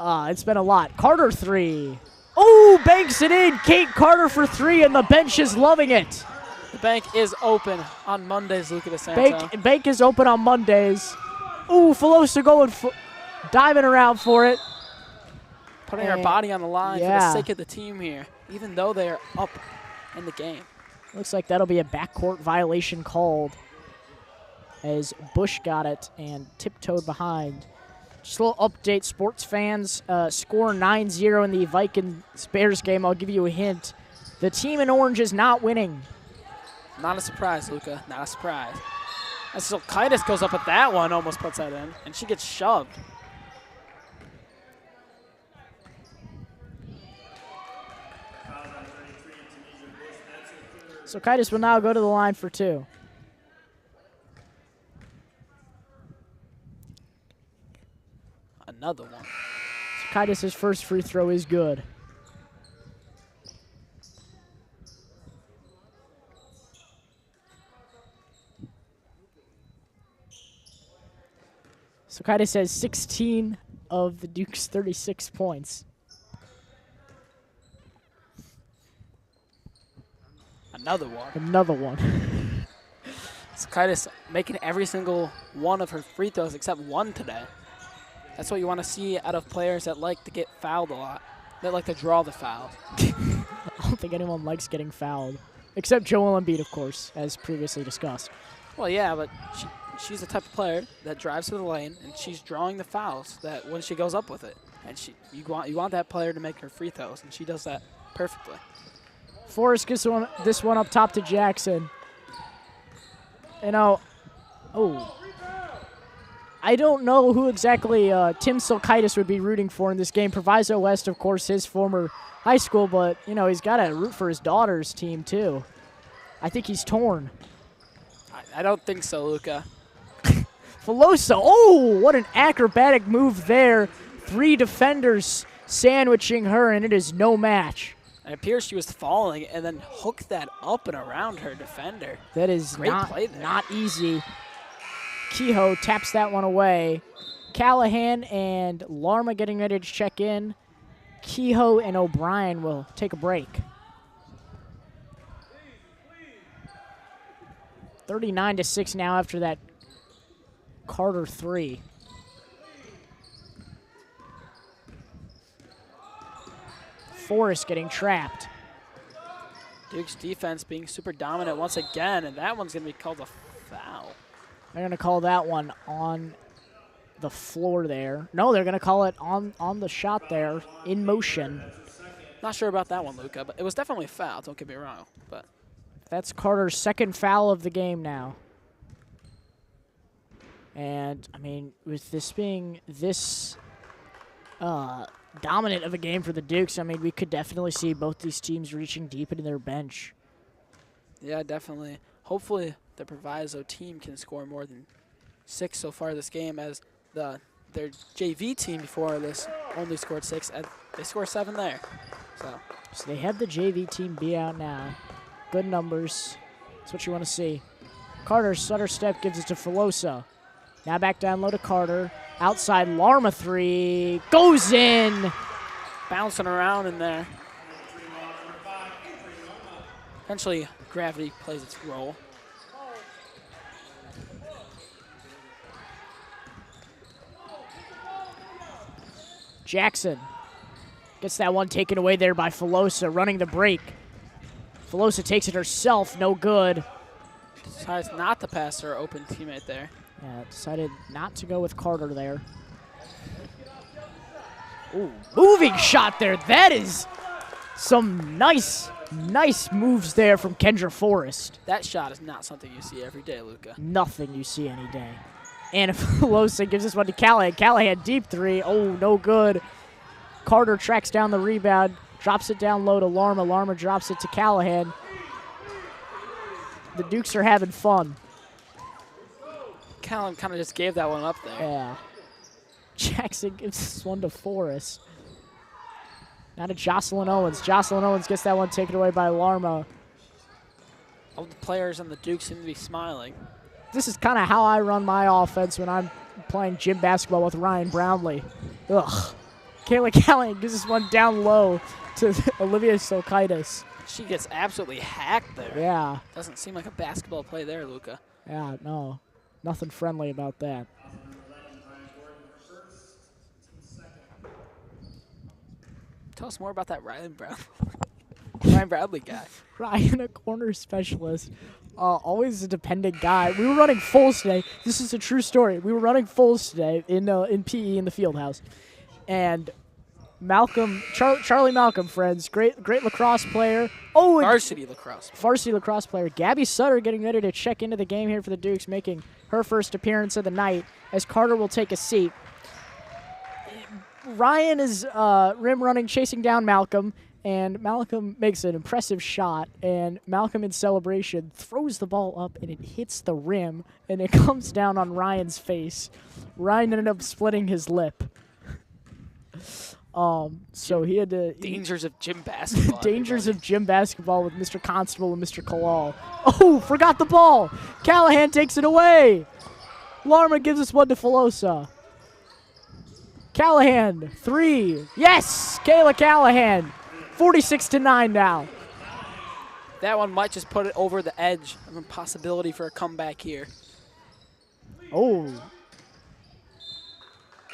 It's been a lot. Carter 3. Oh, banks it in. Kate Carter for 3, and the bench is loving it. The bank is open on Mondays, Luca DeSanto. Bank is open on Mondays. Ooh, Filosa going diving around for it. Putting her body on the line for the sake of the team here, even though they are up in the game. Looks like that'll be a backcourt violation called as Bush got it and tiptoed behind. Just a little update, sports fans. Score 9-0 in the Vikings-Bears game. I'll give you a hint. The team in orange is not winning. Not a surprise, Luca. Not a surprise. As Silkaitis goes up at that one, almost puts that in, and she gets shoved. Silkaitis will now go to the line for 2. Another one. Silkaitis' first free throw is good. Silkaitis has 16 of the Duke's 36 points. Another one. Another one. Silkaitis making every single one of her free throws except one today. That's what you want to see out of players that like to get fouled a lot. That like to draw the foul. I don't think anyone likes getting fouled. Except Joel Embiid, of course, as previously discussed. Well, yeah, but she's the type of player that drives to the lane, and she's drawing the fouls that when she goes up with it. And you want that player to make her free throws, and she does that perfectly. Forrest gets this one up top to Jackson. You know, I don't know who exactly Tim Silkaitis would be rooting for in this game. Proviso West, of course, his former high school, but, you know, he's got to root for his daughter's team, too. I think he's torn. I don't think so, Luca. Filosa, oh, what an acrobatic move there. 3 defenders sandwiching her, and it is no match. It appears she was falling and then hooked that up and around her defender. That is Great play there. Not easy. Kehoe taps that one away. Callahan and Larma getting ready to check in. Kehoe and O'Brien will take a break. 39-6 now after that Carter 3. Forrest getting trapped. Duke's defense being super dominant once again, and that one's going to be called a foul. They're going to call that one on the floor there. No, they're going to call it on the shot there, in motion. Not sure about that one, Luca, but it was definitely a foul, don't get me wrong. But that's Carter's second foul of the game now. And, I mean, with this being this dominant of a game for the Dukes, I mean, we could definitely see both these teams reaching deep into their bench. Yeah, definitely. Hopefully the Proviso team can score more than 6 so far this game, as their JV team before this only scored 6, and they scored 7 there. So they have the JV team be out now. Good numbers. That's what you want to see. Carter, stutter step, gives it to Filosa. Now back down low to Carter. Outside Larma 3. Goes in. Bouncing around in there. Eventually, gravity plays its role. Jackson gets that one taken away there by Filosa, running the break. Filosa takes it herself, no good. Decides not to pass her open teammate there. Yeah, decided not to go with Carter there. Ooh, moving shot there. That is some nice moves there from Kendra Forrest. That shot is not something you see every day, Luca. Nothing you see any day. And Filosa gives this one to Callahan. Callahan, deep 3. Oh, no good. Carter tracks down the rebound, drops it down low to Larma. Larma drops it to Callahan. The Dukes are having fun. Callahan kind of just gave that one up there. Yeah. Jackson gives this one to Forrest. Now to Jocelyn Owens. Jocelyn Owens gets that one taken away by Larma. All the players on the Dukes seem to be smiling. This is kind of how I run my offense when I'm playing gym basketball with Ryan Brownlee. Ugh. Kayla Callahan gives this one down low to Olivia Silkaitis. She gets absolutely hacked there. Yeah. Doesn't seem like a basketball play there, Luca. Yeah, no. Nothing friendly about that. Tell us more about that Ryan Bradley guy. Ryan, a corner specialist. Always a dependent guy. We were running fulls today. This is a true story. We were running fulls today in PE in the field house. And Malcolm, Charlie Malcolm, friends, great lacrosse player. Oh, Varsity lacrosse player. Gabby Sutter getting ready to check into the game here for the Dukes, making her first appearance of the night as Carter will take a seat. Ryan is rim running, chasing down Malcolm, and Malcolm makes an impressive shot, and Malcolm in celebration throws the ball up, and it hits the rim, and it comes down on Ryan's face. Ryan ended up splitting his lip. So he had to... Dangers of gym basketball. Dangers of gym basketball with Mr. Constable and Mr. Kalal. Oh, forgot the ball. Callahan takes it away. Larma gives us one to Filosa. Callahan, 3. Yes, Kayla Callahan. 46-9 now. That one might just put it over the edge of a possibility for a comeback here. Oh,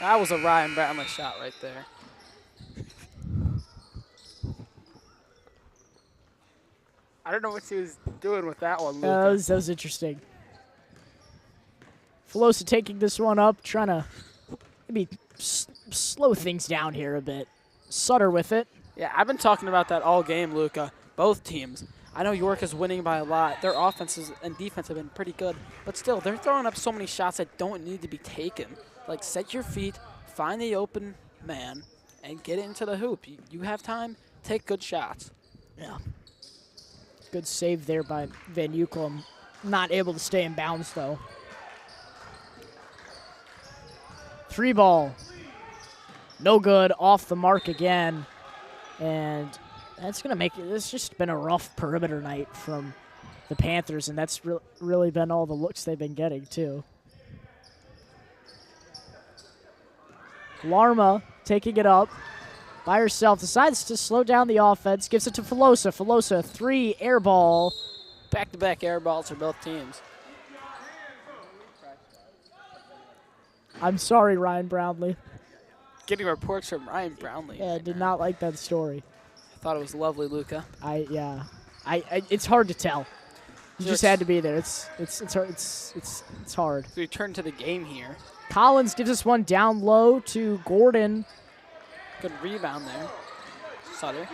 That was a Ryan Brownlee shot right there. I don't know what she was doing with that one, Luca. that was interesting. Filosa taking this one up, trying to maybe slow things down here a bit. Sutter with it. Yeah, I've been talking about that all game, Luca. Both teams. I know York is winning by a lot. Their offenses and defense have been pretty good. But still, they're throwing up so many shots that don't need to be taken. Like, set your feet, find the open man, and get into the hoop. You have time, take good shots. Yeah. Good save there by Van Ucklem. Not able to stay in bounds, though. 3 ball. No good. Off the mark again. And that's going to make it. It's just been a rough perimeter night from the Panthers, and that's really been all the looks they've been getting, too. Larma taking it up by herself. Decides to slow down the offense. Gives it to Filosa. Filosa, 3, air ball. Back-to-back air balls for both teams. I'm sorry, Ryan Brownlee. Getting reports from Ryan Brownlee. Yeah, I did not like that story. I thought it was lovely, Luca. It's hard to tell. You just had to be there. It's hard. So we turn to the game here. Collins gives us one down low to Gordon. Good rebound there. Sutter.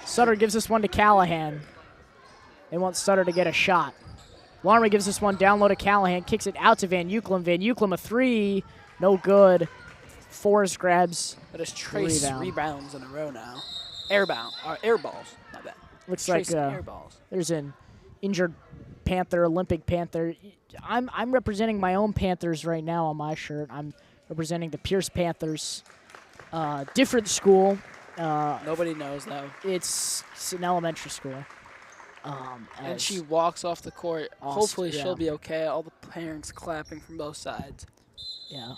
Sutter gives us one to Callahan. They want Sutter to get a shot. Larma gives us one down low to Callahan. Kicks it out to Van Ucklem. Van Ucklem a 3. No good. Forrest grabs. That is Trace rebounds in a row now. Air balls. Not bad. Looks Trace like air balls. There's an injured Panther, Olympic Panther. I'm representing my own Panthers right now on my shirt. I'm representing the Pierce Panthers. Different school. Nobody knows, though. It's an elementary school. And she walks off the court. Hopefully yeah. she'll be okay. All the parents clapping from both sides. Yeah.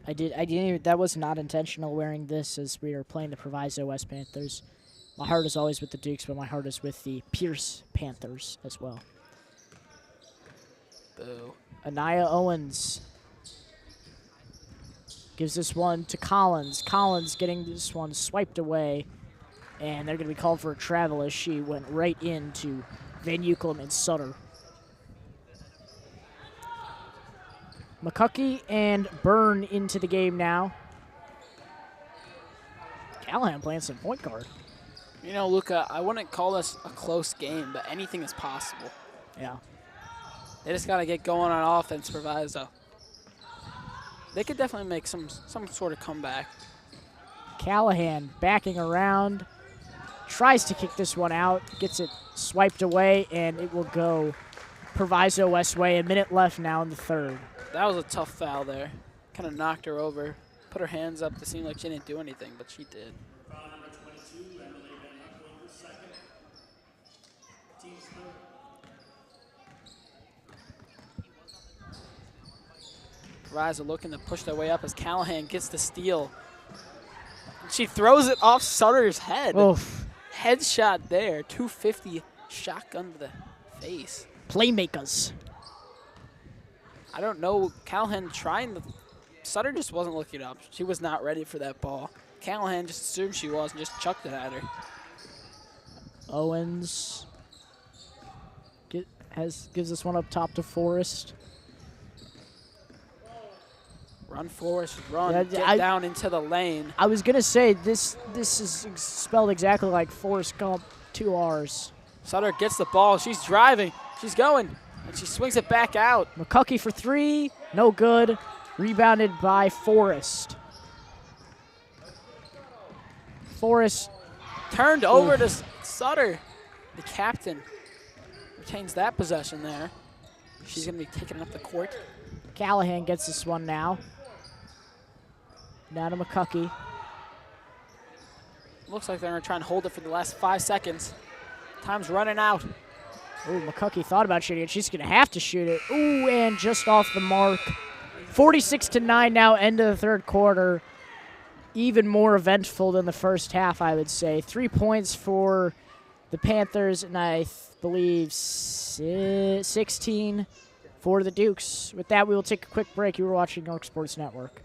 I didn't even, that was not intentional wearing this as we are playing the Proviso West Panthers. My heart is always with the Dukes, but my heart is with the Pierce Panthers as well. Boo. Anaya Owens gives this one to Collins. Collins getting this one swiped away. And they're going to be called for a travel as she went right into Van Ucklem and Sutter. McCuckey and Byrne into the game now. Callahan playing some point guard. You know, Luca, I wouldn't call this a close game, but anything is possible. Yeah. They just got to get going on offense, Proviso. They could definitely make some sort of comeback. Callahan backing around. Tries to kick this one out. Gets it swiped away, and it will go Proviso West way. A minute left now in the third. That was a tough foul there. Kind of knocked her over. Put her hands up to seem like she didn't do anything, but she did. Proviso looking to push their way up as Callahan gets the steal. She throws it off Sutter's head. Oof. Headshot there. 250 shotgun to the face. Playmakers. I don't know. Callahan trying to. Sutter just wasn't looking up. She was not ready for that ball. Callahan just assumed she was and just chucked it at her. Owens gives this one up top to Forrest. Run, Forrest, run. Yeah, Get down into the lane. I was going to say, this is spelled exactly like Forrest Gump, 2 R's. Sutter gets the ball. She's driving. She's going. And she swings it back out. McCuckey for 3. No good. Rebounded by Forrest. Forrest. Turned over to Sutter. The captain retains that possession there. She's going to be taking up the court. Callahan gets this one now. Now to McCuckey. Looks like they're going to try and hold it for the last 5 seconds. Time's running out. Ooh, McCuckey thought about shooting it. She's going to have to shoot it. Ooh, and just off the mark. 46-9 now, end of the third quarter. even more eventful than the first half, I would say. 3 points for the Panthers, and I believe 16 for the Dukes. With that, we will take a quick break. You were watching York Sports Network.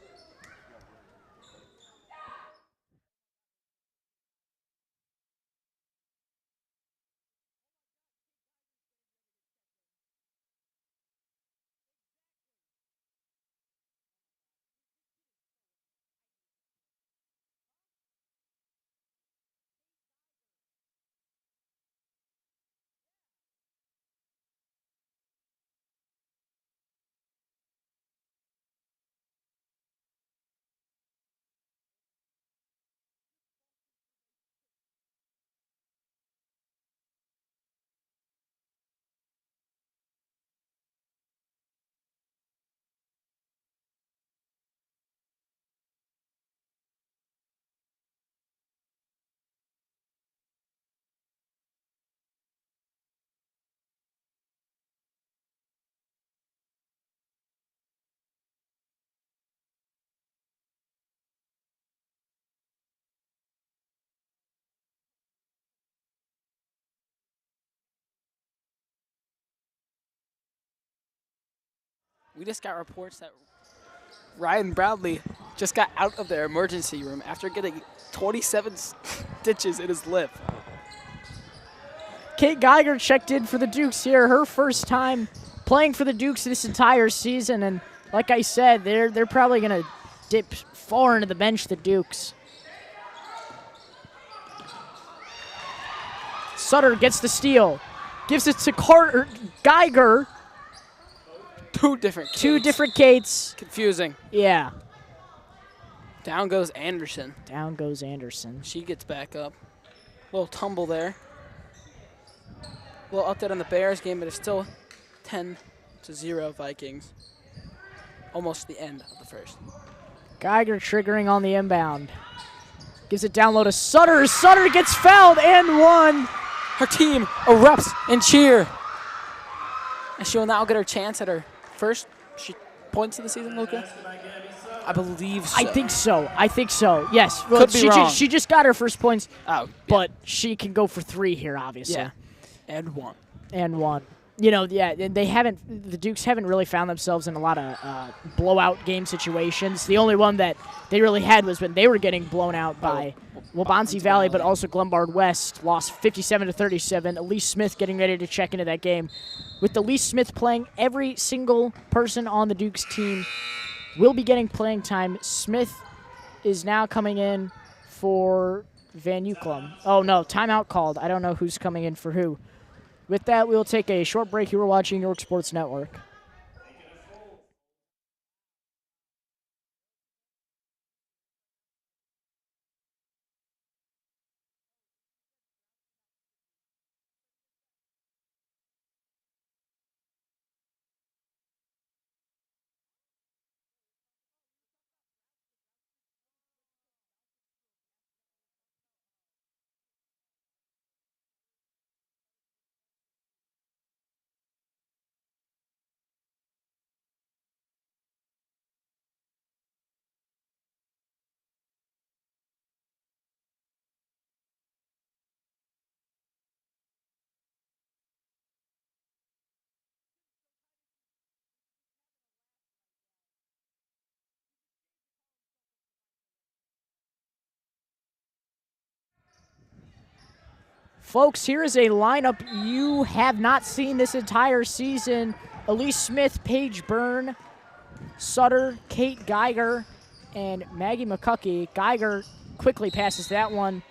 We just got reports that Ryan Bradley just got out of their emergency room after getting 27 stitches in his lip. Kate Geiger checked in for the Dukes here. Her first time playing for the Dukes this entire season. And like I said, they're probably going to dip far into the bench, the Dukes. Sutter gets the steal. Gives it to Geiger. Two different Kates. Confusing. Yeah. Down goes Anderson. Down goes Anderson. She gets back up. Little tumble there. Little update on the Bears game, but it's still 10-0 Vikings. Almost the end of the first. Geiger triggering on the inbound. Gives it down low to Sutter. Sutter gets fouled and one. Her team erupts and cheer. And she will now get her chance at her first points of the season, Luca? I believe so. I think so. Yes. Well, Could be wrong. She just got her first points. Oh, yeah. But she can go for 3 here, obviously. Yeah. And one. You know, yeah, the Dukes haven't really found themselves in a lot of blowout game situations. The only one that they really had was when they were getting blown out by Waubonsee Valley, but also Glenbard West lost 57-37. Elise Smith getting ready to check into that game. With Elise Smith playing, every single person on the Dukes team will be getting playing time. Smith is now coming in for Van Ucklum. Oh, no, timeout called. I don't know who's coming in for who. With that, we will take a short break. You are watching York Sports Network. Folks, here is a lineup you have not seen this entire season. Elise Smith, Paige Byrne, Sutter, Kate Geiger, and Maggie McCuckey. Geiger quickly passes that one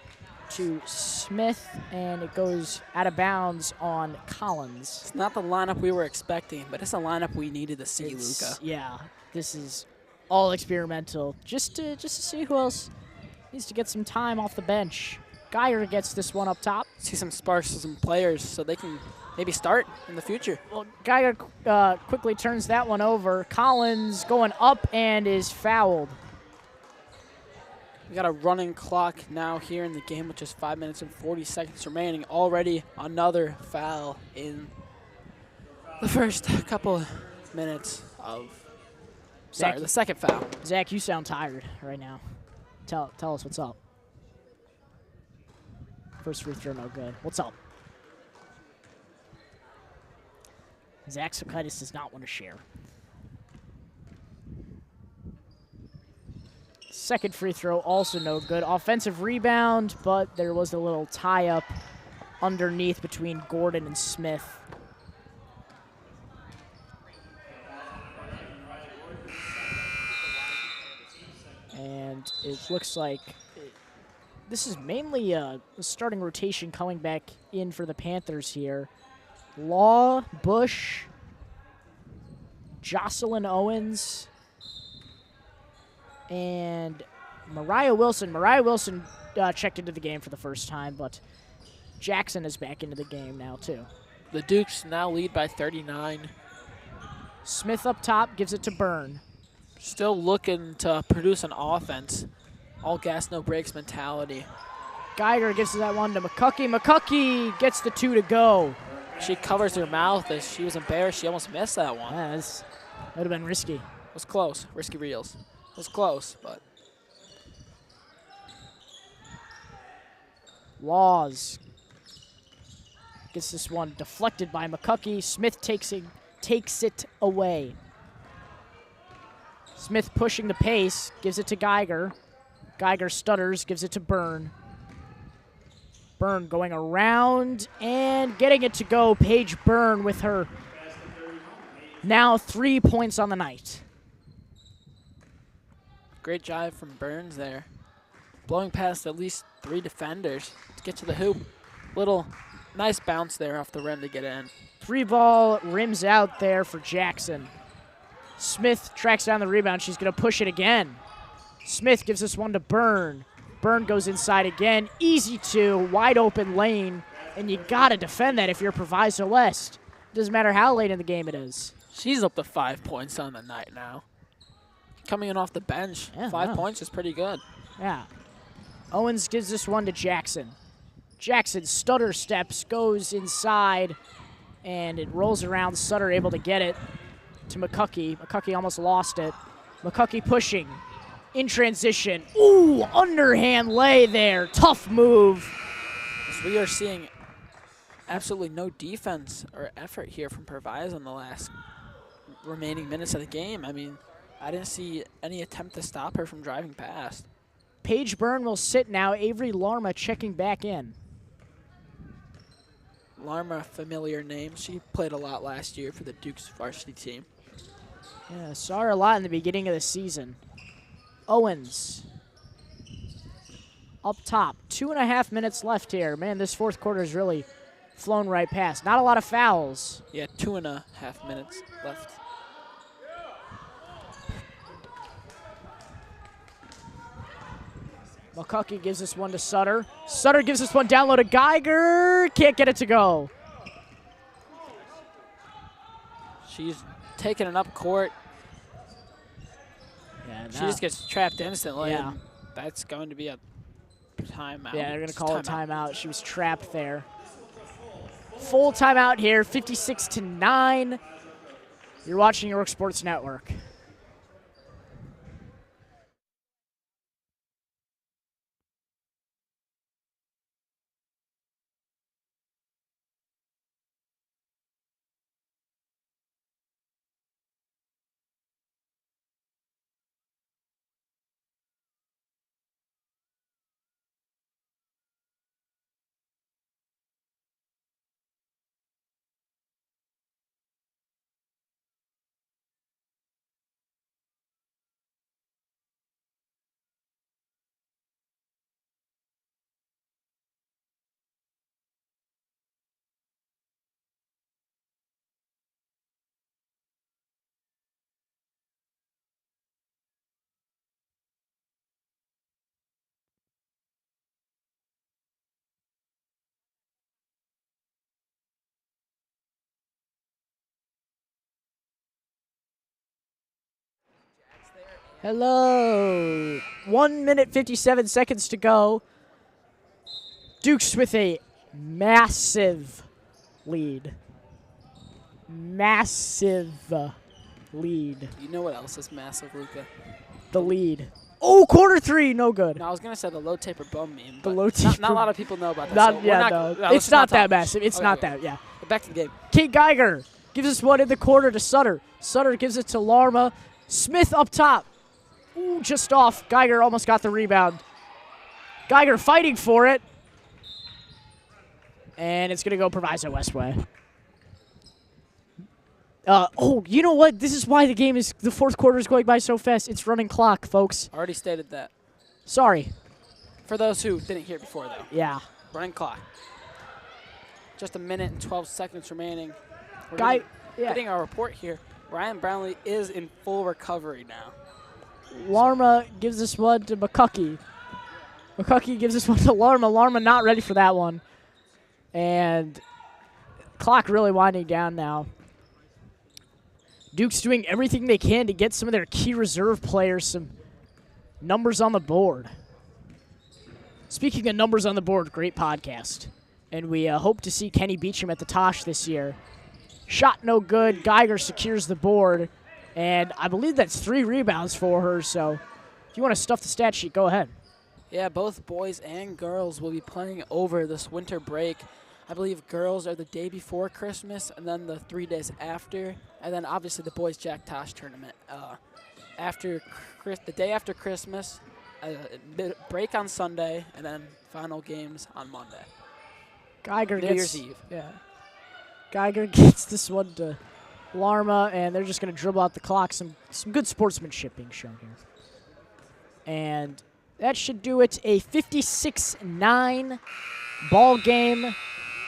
to Smith, and it goes out of bounds on Collins. It's not the lineup we were expecting, but it's a lineup we needed to see, Luca. Yeah, this is all experimental, just to see who else needs to get some time off the bench. Geiger gets this one up top. See some sparks, some players, so they can maybe start in the future. Well, Geiger quickly turns that one over. Collins going up and is fouled. We got a running clock now here in the game with just 5 minutes and 40 seconds remaining. Already another foul in the first couple minutes of... Sorry, the second foul. Zach, you sound tired right now. Tell us what's up. First free throw, no good. What's up? Silkaitis does not want to share. Second free throw, also no good. Offensive rebound, but there was a little tie-up underneath between Gordon and Smith. And it looks like this is mainly a starting rotation coming back in for the Panthers here. Law, Bush, Jocelyn Owens, and Mariah Wilson. Mariah Wilson checked into the game for the first time, but Jackson is back into the game now, too. The Dukes now lead by 39. Smith up top gives it to Byrne. Still looking to produce an offense. All gas, no brakes mentality. Geiger gives that one to McCuckey. McCuckey gets the 2 to go. She covers her mouth as she was embarrassed. She almost missed that one. Yeah, that would have been risky. It was close. Risky reels. It was close, but. Laws gets this one deflected by McCuckey. Smith takes it away. Smith pushing the pace, gives it to Geiger. Geiger stutters, gives it to Byrne. Byrne going around and getting it to go. Paige Byrne with her now 3 points on the night. Great drive from Burns there. Blowing past at least 3 defenders to get to the hoop. Little nice bounce there off the rim to get in. 3 ball rims out there for Jackson. Smith tracks down the rebound. She's going to push it again. Smith gives this one to Byrne. Byrne goes inside again. Easy 2, wide open lane. And you got to defend that if you're Proviso West. Doesn't matter how late in the game it is. She's up to 5 points on the night now. Coming in off the bench, yeah, 5 points is pretty good. Yeah. Owens gives this one to Jackson. Jackson stutter steps, goes inside, and it rolls around. Sutter able to get it to McCuckey. McCuckey almost lost it. McCuckey pushing in transition. Ooh, underhand lay there. Tough move. As we are seeing absolutely no defense or effort here from Proviso in the last remaining minutes of the game. I mean, I didn't see any attempt to stop her from driving past. Paige Byrne will sit now. Avery Larma checking back in. Larma, familiar name. She played a lot last year for the Dukes varsity team. Yeah, saw her a lot in the beginning of the season. Owens up top. 2.5 minutes left here. Man, this fourth quarter has really flown right past. Not a lot of fouls. Yeah, 2.5 minutes left. McCuckey gives this one to Sutter. Sutter gives this one down low to Geiger. Can't get it to go. She's taking it up court. Yeah, she just gets trapped instantly. Yeah. And that's going to be a timeout. Yeah, they're going to call a timeout. She was trapped there. Full timeout here, 56-9. You're watching York Sports Network. Hello. 1 minute, 57 seconds to go. Dukes with a massive lead. Massive lead. You know what else is massive, Luca? The lead. Oh, corner three, no good. No, I was going to say the low taper bum meme. The But low taper. Not a lot of people know about that. Not, so yeah, we're no. let's It's not that talk. massive. It's Okay, not okay. that, yeah. But back to the game. Kate Geiger gives us one in the corner to Sutter. Sutter gives it to Larma. Smith up top. Ooh, just off. Geiger almost got the rebound. Geiger fighting for it. And it's going to go Proviso Westway. You know what? This is why the fourth quarter is going by so fast. It's running clock, folks. Already stated that. Sorry. For those who didn't hear it before, though. Yeah. Running clock. Just a minute and 12 seconds remaining. Yeah. Getting our report here. Ryan Brownlee is in full recovery now. Larma gives this one to McCuckey. McCuckey gives this one to Larma. Larma not ready for that one. And clock really winding down now. Duke's doing everything they can to get some of their key reserve players some numbers on the board. Speaking of numbers on the board, great podcast. And we hope to see Kenny Beecham at the Tosh this year. Shot no good. Geiger secures the board. And I believe that's 3 rebounds for her. So if you want to stuff the stat sheet, go ahead. Yeah, both boys and girls will be playing over this winter break. I believe girls are the day before Christmas and then the 3 days after. And then obviously the boys Jack Tosh tournament. The day after Christmas, break on Sunday, and then final games on Monday. Geiger New Year's Eve. Yeah. Geiger gets this one to Larma, and they're just going to dribble out the clock. Some good sportsmanship being shown here. And that should do it. A 56-9 ball game.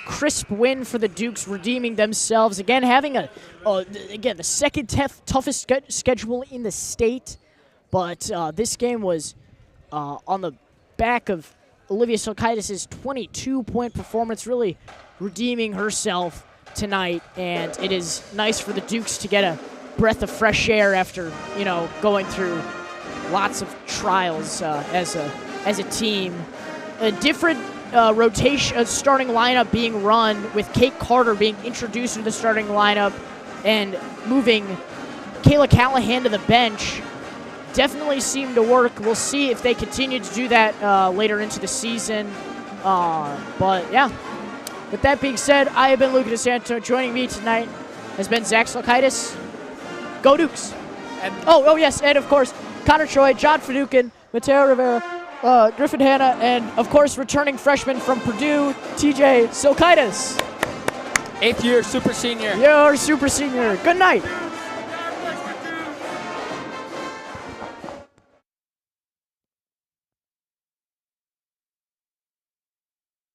Crisp win for the Dukes, redeeming themselves. Again, having the second toughest schedule in the state. But this game was on the back of Olivia Silkaitis' 22-point performance, really redeeming herself tonight. And it is nice for the Dukes to get a breath of fresh air after, going through lots of trials as a team. A different rotation, starting lineup being run with Kate Carter being introduced to the starting lineup and moving Kayla Callahan to the bench definitely seemed to work. We'll see if they continue to do that later into the season. But yeah, with that being said, I have been Luca DeSanto. Joining me tonight has been Zach Silkaitis. Go Dukes! And yes, and of course, Connor Choi, John Finucane, Mateo Rivera, Griffin, Hanna, and of course, returning freshman from Purdue, TJ Silkaitis. 8th year super senior. You're super senior. Good night.